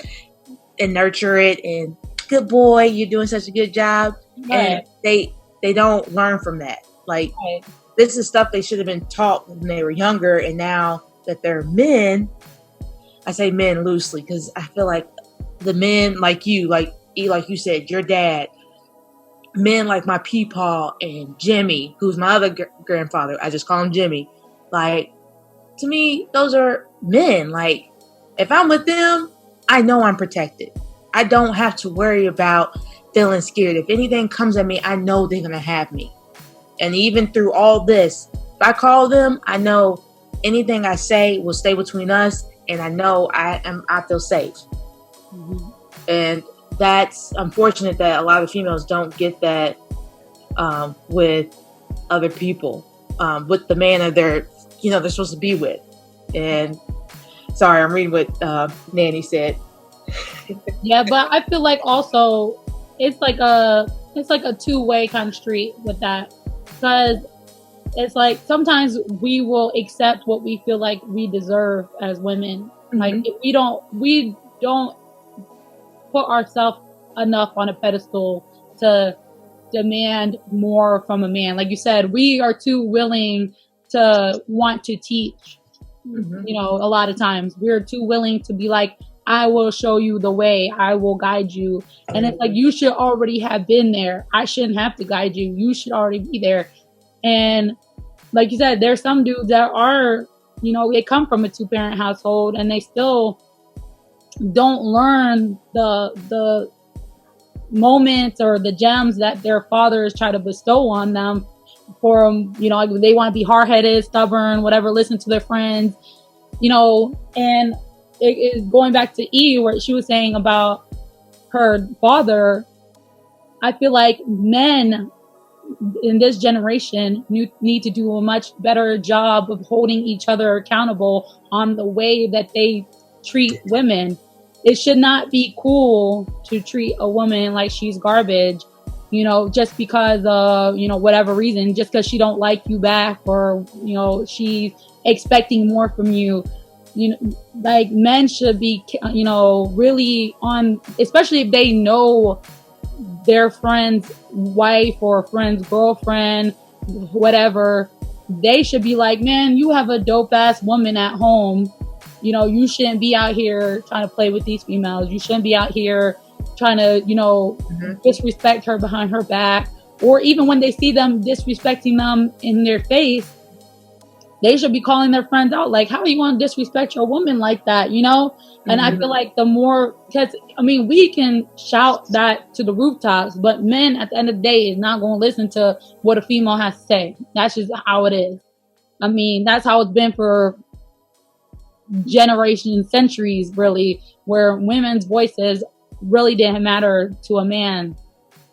and nurture it. And good boy, you're doing such a good job. Right. And they don't learn from that. Like, this is stuff they should have been taught when they were younger, and now that they're men, I say men loosely because I feel like the men like you, like you said, your dad, men like my peepaw and Jimmy, who's my other grandfather, I just call him Jimmy. Like, to me, those are men. Like, if I'm with them, I know I'm protected. I don't have to worry about feeling scared. If anything comes at me, I know they're going to have me. And even through all this, if I call them, I know anything I say will stay between us, and I know I feel safe. Mm-hmm. And that's unfortunate that a lot of females don't get that with other people, with the man that they're supposed to be with. And sorry, I'm reading what Nanny said. Yeah, but I feel like also it's like a two-way kind of street with that, because it's like sometimes we will accept what we feel like we deserve as women. Mm-hmm. Like if we don't put ourselves enough on a pedestal to demand more from a man. Like you said, we are too willing to want to teach. Mm-hmm. A lot of times we're too willing to be like, I will show you the way, I will guide you. And it's like, you should already have been there. I shouldn't have to guide you. You should already be there. And like you said, there's some dudes that are, they come from a 2-parent household and they still don't learn the moments or the gems that their fathers try to bestow on them for them. Like they want to be hard-headed, stubborn, whatever, listen to their friends, and it is going back to E, where she was saying about her father. I feel like men in this generation need to do a much better job of holding each other accountable on the way that they treat women. It should not be cool to treat a woman like she's garbage, just because of, whatever reason, just because she don't like you back, or, she's expecting more from you. Like men should be, really on, especially if they know their friend's wife or friend's girlfriend, whatever, they should be like, man, you have a dope ass woman at home. You shouldn't be out here trying to play with these females. You shouldn't be out here trying to, mm-hmm. disrespect her behind her back. Or even when they see them disrespecting them in their face, they should be calling their friends out. Like, how are you going to disrespect your woman like that? And mm-hmm. I feel like the more, because we can shout that to the rooftops, but men at the end of the day is not going to listen to what a female has to say. That's just how it is. That's how it's been for generations, centuries, really, where women's voices really didn't matter to a man.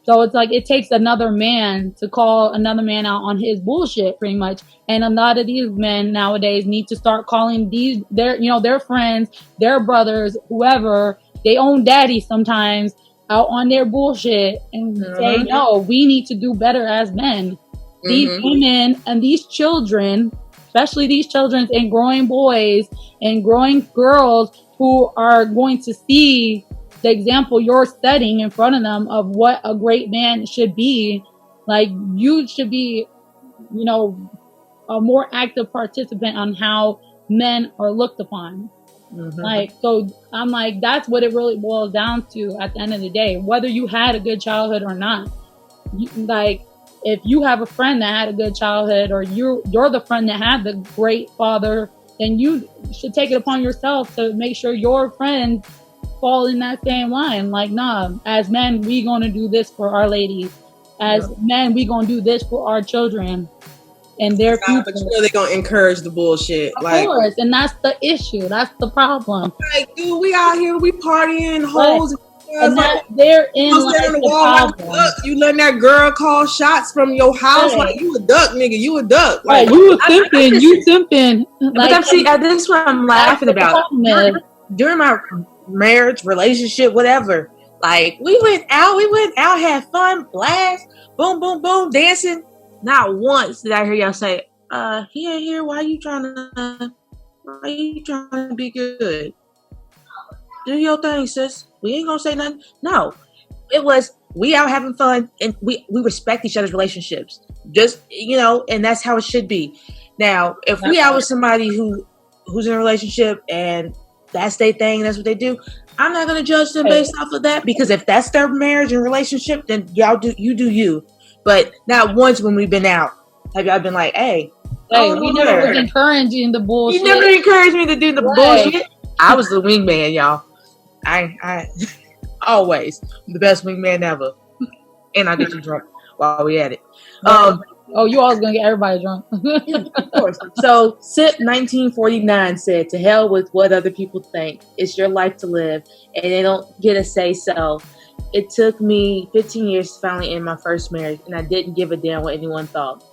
So it's like it takes another man to call another man out on his bullshit, pretty much. And a lot of these men nowadays need to start calling their friends, their brothers, whoever, their own daddy sometimes, out on their bullshit and mm-hmm. say, no, we need to do better as men. Mm-hmm. These women and these children, especially these children and growing boys and growing girls who are going to see the example you're setting in front of them of what a great man should be. Like, you should be, a more active participant on how men are looked upon. Mm-hmm. Like, so I'm like, that's what it really boils down to at the end of the day, whether you had a good childhood or not. If you have a friend that had a good childhood, or you're the friend that had the great father, then you should take it upon yourself to make sure your friends fall in that same line. Like, nah, as men, we gonna do this for our ladies. As men, we gonna do this for our children and their future. But they're gonna encourage the bullshit. Of course, and that's the issue. That's the problem. Like, dude, we out here, we partying, hoes. And that they're in like the problem. Like, you letting that girl call shots from your house, like, you a duck, nigga, you a duck. Like, you a simping, you simping. But see, this is what I'm laughing about. During my marriage, relationship, whatever, like, we went out, had fun, blast, boom, boom, boom, dancing. Not once did I hear y'all say, he ain't here, why you trying to be good? Do your thing, sis. We ain't gonna say nothing. No. It was, we out having fun, and we respect each other's relationships. Just, and that's how it should be. Now, if we out with somebody who's in a relationship and that's their thing, that's what they do, I'm not going to judge them based off of that, because if that's their marriage and relationship, then you do you. But not once when we've been out have y'all been like, hey, you never was encouraging the bullshit. You never encouraged me to do the bullshit. I was the wingman, y'all. I always the best wingman ever. And I get you drunk while we at it. You always gonna get everybody drunk. Of course. So SIP 1949 said, to hell with what other people think. It's your life to live, and they don't get a say so. It took me 15 years to finally end my first marriage, and I didn't give a damn what anyone thought.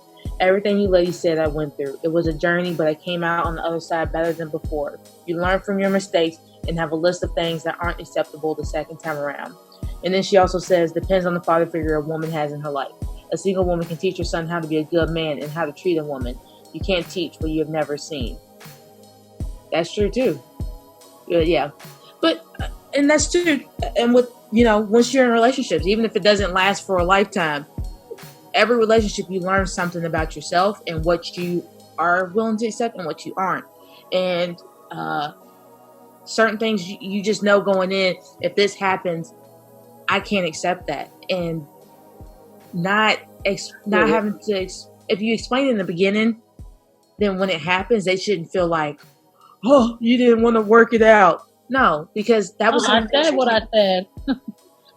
Everything you ladies said I went through. It was a journey, but I came out on the other side better than before. You learn from your mistakes and have a list of things that aren't acceptable the second time around. And then she also says, depends on the father figure a woman has in her life. A single woman can teach her son how to be a good man and how to treat a woman. You can't teach what you have never seen. That's true too. Yeah. But, and that's true. And with, once you're in relationships, even if it doesn't last for a lifetime, every relationship you learn something about yourself and what you are willing to accept and what you aren't. And certain things you just know going in, if this happens, I can't accept that. And not having to, if you explain in the beginning, then when it happens, they shouldn't feel like, oh, you didn't want to work it out. No, because that was I said what I said.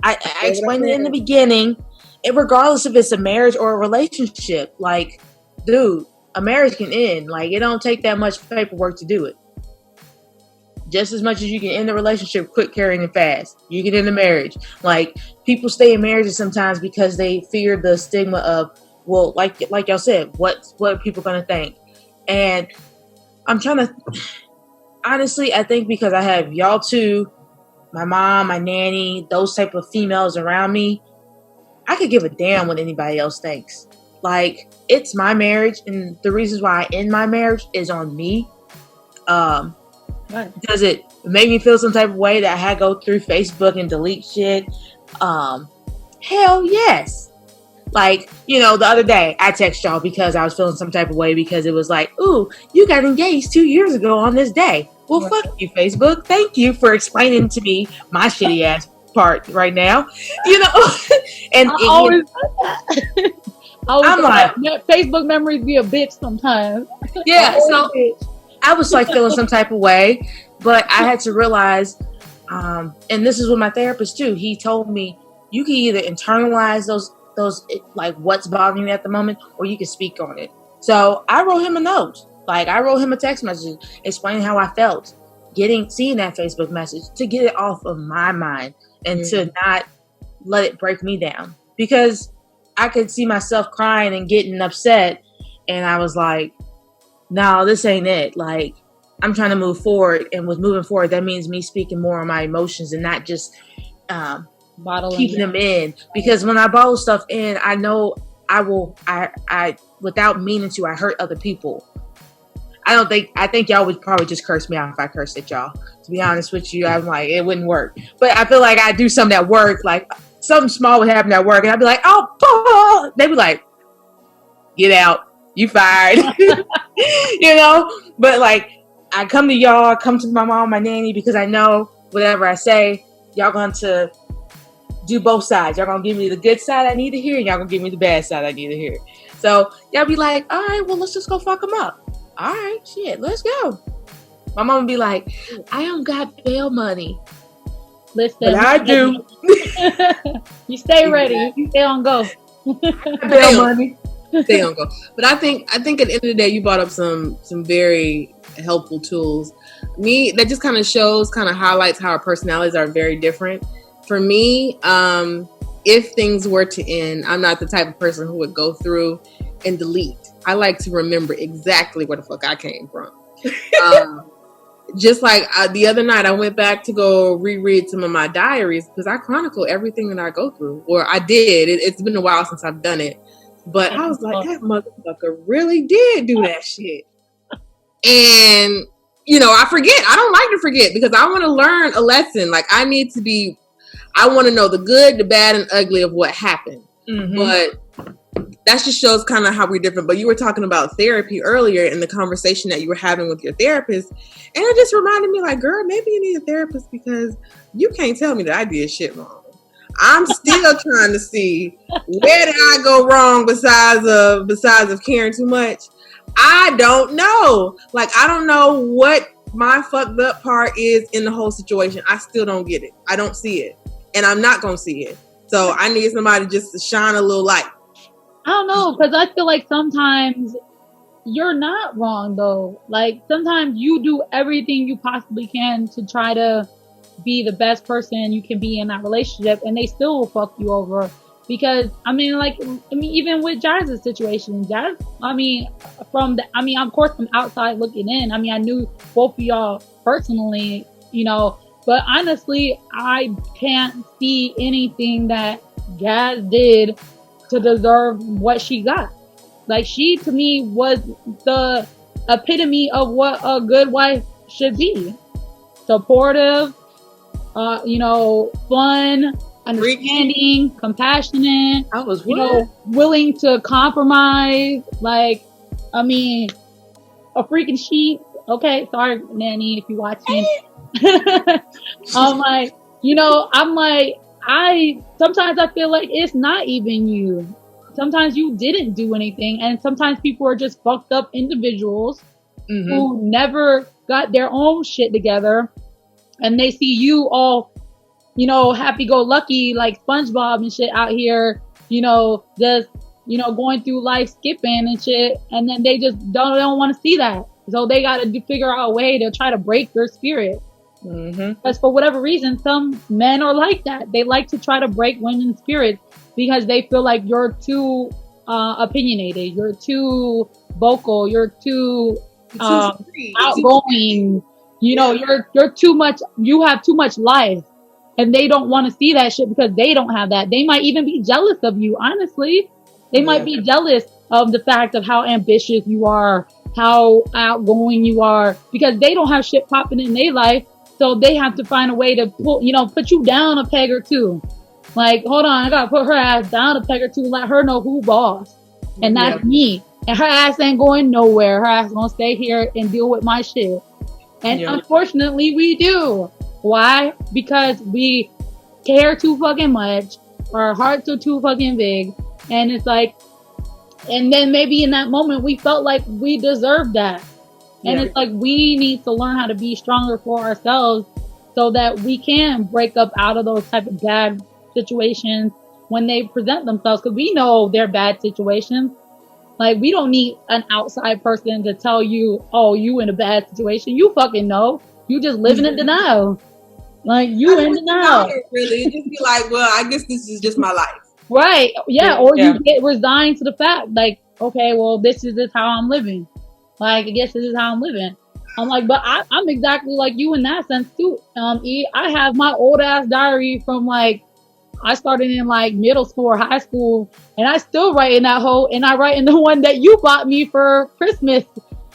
I explained it in the beginning, and regardless if it's a marriage or a relationship. Like, dude, a marriage can end. Like, it don't take that much paperwork to do it. Just as much as you can end the relationship quick, caring, and fast, you can end the marriage. Like, people stay in marriages sometimes because they fear the stigma of, well, like y'all said, what are people going to think? And I'm trying to, honestly, I think because I have y'all too, my mom, my nanny, those type of females around me, I could give a damn what anybody else thinks. Like, it's my marriage, and the reasons why I end my marriage is on me. Does it make me feel some type of way that I had to go through Facebook and delete shit? Hell yes. Like, the other day I text y'all because I was feeling some type of way because it was like, ooh, you got engaged 2 years ago on this day. Well, fuck you, Facebook. Thank you for explaining to me my shitty ass part right now. And I always I'm like, Facebook memories be a bitch sometimes. Yeah, so I was like feeling some type of way, but I had to realize, and this is with my therapist too. He told me you can either internalize those like what's bothering you at the moment, or you can speak on it. So I wrote him a note. Like, I wrote him a text message explaining how I felt, seeing that Facebook message, to get it off of my mind and to not let it break me down, because I could see myself crying and getting upset, and I was like, no, this ain't it. Like, I'm trying to move forward, and with moving forward, that means me speaking more on my emotions and not just keeping them in. Because when I bottle stuff in, I know I without meaning to, I hurt other people. I think y'all would probably just curse me out if I cursed at y'all. To be honest with you, I'm like, it wouldn't work. But I feel like I do something at work, like something small would happen at work, and I'd be like, oh, they'd be like, get out. You fired. But like, I come to y'all, come to my mom, my nanny, because I know whatever I say, y'all going to do both sides. Y'all going to give me the good side I need to hear, and y'all going to give me the bad side I need to hear. So y'all be like, all right, well, let's just go fuck them up. All right, shit, let's go. My mom would be like, I don't got bail money. Listen, but I do. You stay ready. You stay on go. Bail money. Stay on go. But I think at the end of the day, you brought up some very helpful tools. That just kind of highlights how our personalities are very different. For me, if things were to end, I'm not the type of person who would go through and delete. I like to remember exactly where the fuck I came from. Just like the other night, I went back to go reread some of my diaries because I chronicle everything that I go through. Or I did. It's been a while since I've done it. But I was like, that motherfucker really did do that shit. And, I forget. I don't like to forget because I want to learn a lesson. Like, I I want to know the good, the bad, and ugly of what happened. But that just shows kind of how we're different. But you were talking about therapy earlier in the conversation that you were having with your therapist. And it just reminded me, like, girl, maybe you need a therapist because you can't tell me that I did shit wrong. I'm still trying to see where did I go wrong besides of caring too much. I don't know. Like, I don't know what my fucked up part is in the whole situation. I still don't get it. I don't see it. And I'm not going to see it. So I need somebody just to shine a little light. I don't know, because I feel like sometimes you're not wrong, though. Like, sometimes you do everything you possibly can to try to be the best person you can be in that relationship, and they still will fuck you over. Because, even with Jazz's situation, Jazz, of course, from outside looking in, I knew both of y'all personally, but honestly, I can't see anything that Jazz did to deserve what she got. Like, she, to me, was the epitome of what a good wife should be. Supportive, fun, understanding, compassionate. I was willing to compromise. Like, a freaking sheep. Okay, sorry, Nanny, if you're watching. Sometimes I feel like it's not even you. Sometimes you didn't do anything, and sometimes people are just fucked up individuals who never got their own shit together, and they see you all, happy-go-lucky like SpongeBob and shit out here, just going through life skipping and shit, and then they just don't want to see that, so they got to figure out a way to try to break your spirit. Because for whatever reason, some men are like that. They like to try to break women's spirits because they feel like you're too opinionated, you're too vocal, you're too outgoing. You're too much. You have too much life, and they don't want to see that shit because they don't have that. They might even be jealous of you. Honestly, they might be jealous of the fact of how ambitious you are, how outgoing you are, because they don't have shit popping in their life. So they have to find a way to put you down a peg or two. Like, hold on, I gotta put her ass down a peg or two, let her know who boss. And that's me. And her ass ain't going nowhere. Her ass gonna stay here and deal with my shit. And unfortunately, we do. Why? Because we care too fucking much. Our hearts are too fucking big. And it's like, and then maybe in that moment, we felt like we deserved that. And it's like, we need to learn how to be stronger for ourselves so that we can break up out of those type of bad situations when they present themselves. Because we know they're bad situations. Like, we don't need an outside person to tell you, oh, you in a bad situation. You fucking know. You just living in denial. Like, you in denial. Really, just be like, well, I guess this is just my life. Right. Yeah. Or you get resigned to the fact, like, okay, well, this is just how I'm living. Like, I guess this is how I'm living. I'm like, but I'm exactly like you in that sense too. E, I have my old ass diary from like, I started in like middle school or high school, and I still write in that hole, and I write in the one that you bought me for Christmas.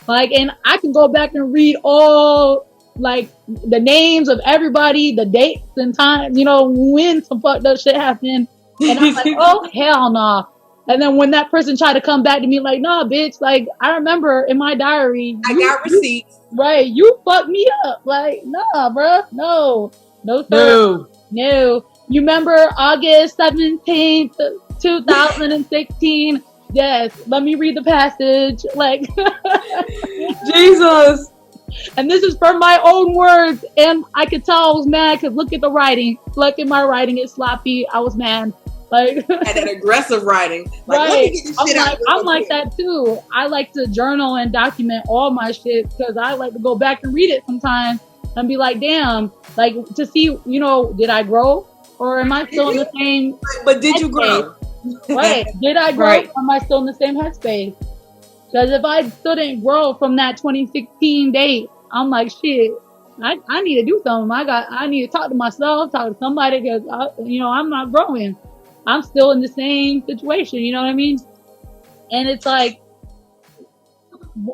Like, and I can go back and read all like the names of everybody, the dates and times, when some fucked up shit happened. And I'm like, oh, hell no. And then when that person tried to come back to me like, nah, bitch, like, I remember in my diary. I got receipts. Right. You fucked me up. Like, nah, bruh. No, sir. No. You remember August 17th, 2016? Yes. Let me read the passage. Like, Jesus. And this is from my own words. And I could tell I was mad because look at the writing. Look at my writing. It's sloppy. I was mad. Like, and that aggressive writing. Like, right. Let me get this shit out I'm like that too. I like to journal and document all my shit because I like to go back and read it sometimes and be like, damn, like to see, did I grow or am I still in the same? But did you grow? Right. Did I grow? Right. Or am I still in the same headspace? Because if I still didn't grow from that 2016 date, I'm like, shit, I need to do something. I need to talk to myself, talk to somebody because, I'm not growing. I'm still in the same situation, you know what I mean? And it's like,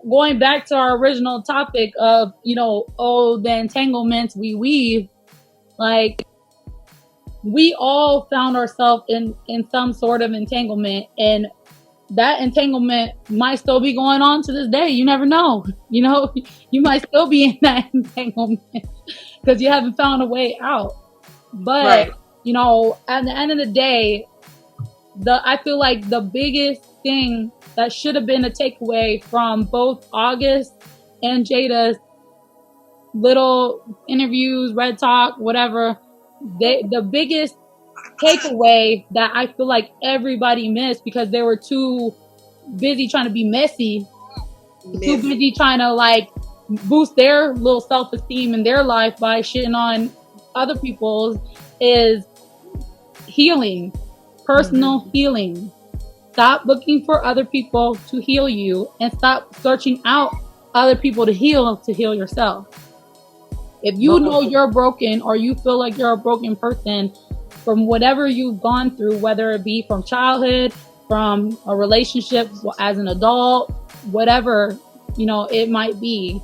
going back to our original topic of, the entanglements we weave, like, we all found ourselves in some sort of entanglement, and that entanglement might still be going on to this day. You never know. You know, you might still be in that entanglement because you haven't found a way out. But, Right. you know, at the end of the day, I feel like the biggest thing that should have been a takeaway from both August and Jada's little interviews, Red Talk, whatever, the biggest takeaway that I feel like everybody missed because they were too busy trying to be messy, too busy trying to like boost their little self-esteem in their life by shitting on other people's, is healing, personal healing. Stop looking for other people to heal you and stop searching out other people to heal yourself. If you know you're broken or you feel like you're a broken person from whatever you've gone through, whether it be from childhood, from a relationship as an adult, whatever, you know, it might be,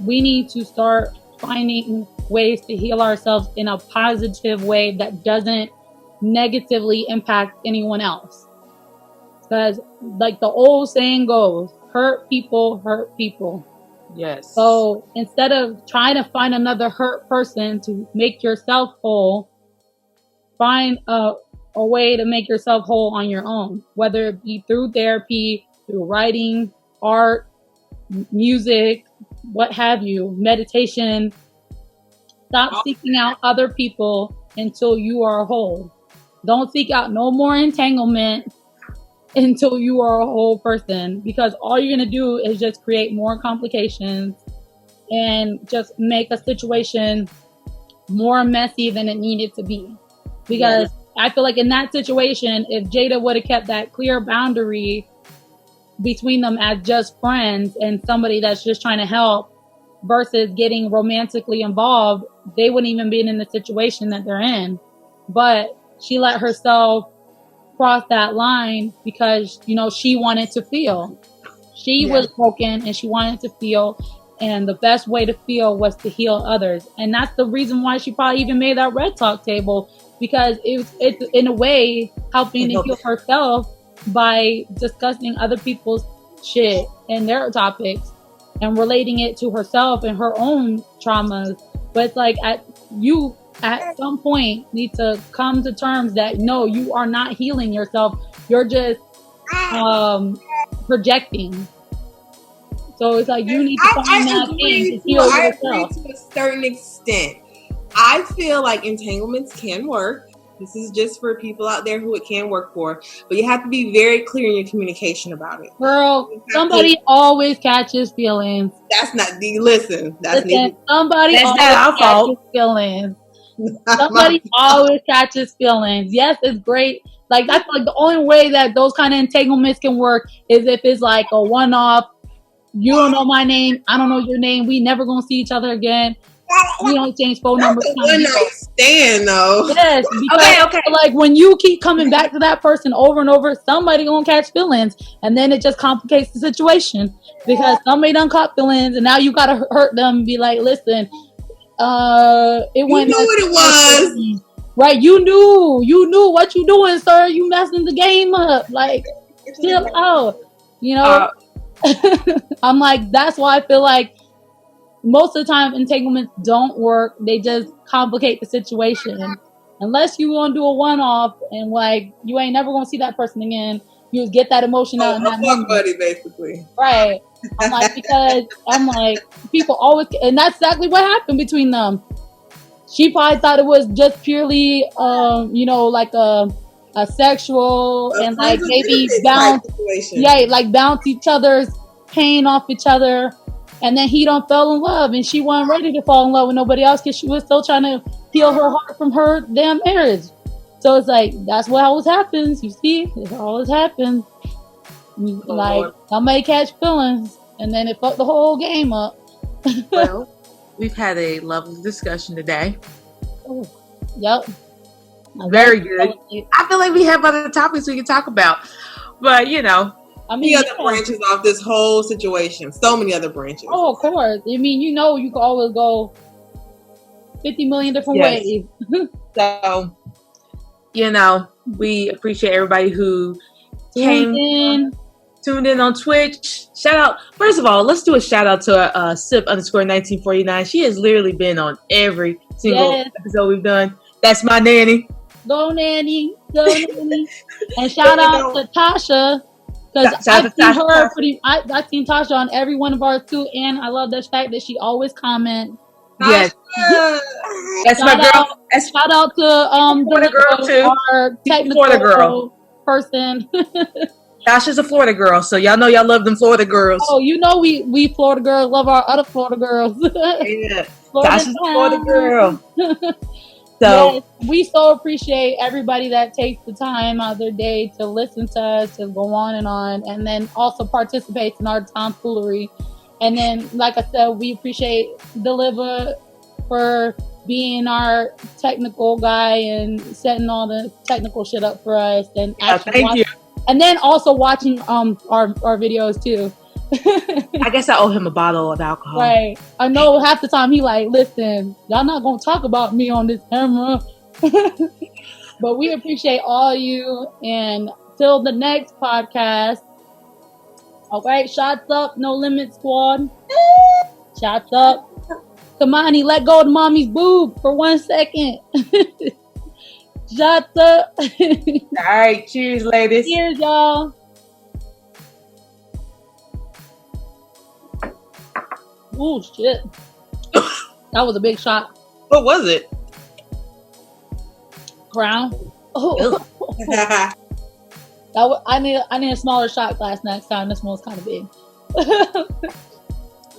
we need to start finding ways to heal ourselves in a positive way that doesn't negatively impact anyone else. Because like the old saying goes, hurt people hurt people. Yes. So instead of trying to find another hurt person to make yourself whole, find a way to make yourself whole on your own, whether it be through therapy, through writing, art, music, what have you, meditation. Stop seeking out other people until you are whole. Don't seek out no more entanglement until you are a whole person, because all you're going to do is just create more complications and just make a situation more messy than it needed to be. Because I feel like in that situation, if Jada would have kept that clear boundary between them as just friends and somebody that's just trying to help versus getting romantically involved, they wouldn't even be in the situation that they're in. But she let herself cross that line because, you know, she wanted to feel. She was broken and she wanted to feel, and the best way to feel was to heal others. And that's the reason why she probably even made that Red Talk table, because it's in a way helping to heal herself by discussing other people's shit and their topics and relating it to herself and her own traumas. But it's like at some point need to come to terms that no, you are not healing yourself. You're just projecting. So it's like you need to find that thing to heal yourself. I agree to a certain extent. I feel like entanglements can work. This is just for people out there who it can work for. But you have to be very clear in your communication about it. Girl, somebody always catches feelings. That's not the listen. That's somebody always catches feelings. Somebody always catches feelings. Yes, it's great. Like I feel like the only way that those kind of entanglements can work is if it's like a one-off. You don't know my name. I don't know your name. We never gonna see each other again. We don't change phone numbers. One night stand though. Yes. Okay. Like when you keep coming back to that person over and over, somebody gonna catch feelings, and then it just complicates the situation because somebody done caught feelings, and now you gotta hurt them and be like, listen, it went. You knew what it was. Right, you knew what you doing, sir. You messing the game up. Like, chill out. You know, I'm like, that's why I feel like most of the time entanglements don't work. They just complicate the situation. Unless you want to do a one-off and like you ain't never gonna see that person again, you just get that emotion out in that moment. Buddy, basically. Right. I'm like, because I'm like, people always, and that's exactly what happened between them. She probably thought it was just purely, you know, like a sexual and like maybe bounce each other's pain off each other, and then he don't fell in love, and she wasn't ready to fall in love with nobody else because she was still trying to heal her heart from her damn marriage. So it's like that's what always happens. You see, it always happens. Like somebody catch feelings, and then it fucked the whole game up. Well, we've had a lovely discussion today. Yep. Very good. I feel like we have other topics we can talk about, but you know, I mean, other branches off this whole situation. So many other branches. Oh, of course. I mean, you know, you can always go 50 million different ways. So, you know, we appreciate everybody who tuned in on Twitch. Shout out. First of all, let's do a shout out to Sip_1949. She has literally been on every single episode we've done. That's my nanny. Go nanny. Go nanny. And shout out to Tasha. Because I've seen Tasha on every one of ours too. And I love the fact that she always comments. Yes. That's my girl. Shout out to the girl too. Our technical girl person. Tasha's a Florida girl, so y'all know y'all love them Florida girls. Oh, you know we Florida girls love our other Florida girls. Yeah, Tasha's a Florida girl. So yes, we so appreciate everybody that takes the time out of their day to listen to us, to go on, and then also participates in our tomfoolery. And then, like I said, we appreciate Deliver for being our technical guy and setting all the technical shit up for us. And thank you. And then also watching our videos too. I guess I owe him a bottle of alcohol. Right. I know half the time he like, listen, y'all not gonna talk about me on this camera. But we appreciate all you, and till the next podcast. All right, shots up, No Limit Squad. Shots up. Kamani, let go of mommy's boob for 1 second. Shots up. All right, cheers, ladies. Cheers, y'all. Oh shit! That was a big shot. What was it? Crown. Oh. I need a smaller shot glass next time. This one was kind of big.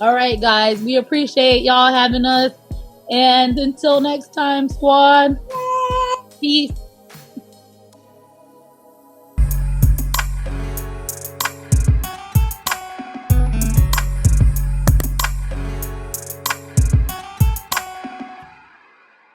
All right, guys. We appreciate y'all having us. And until next time, squad. Peace.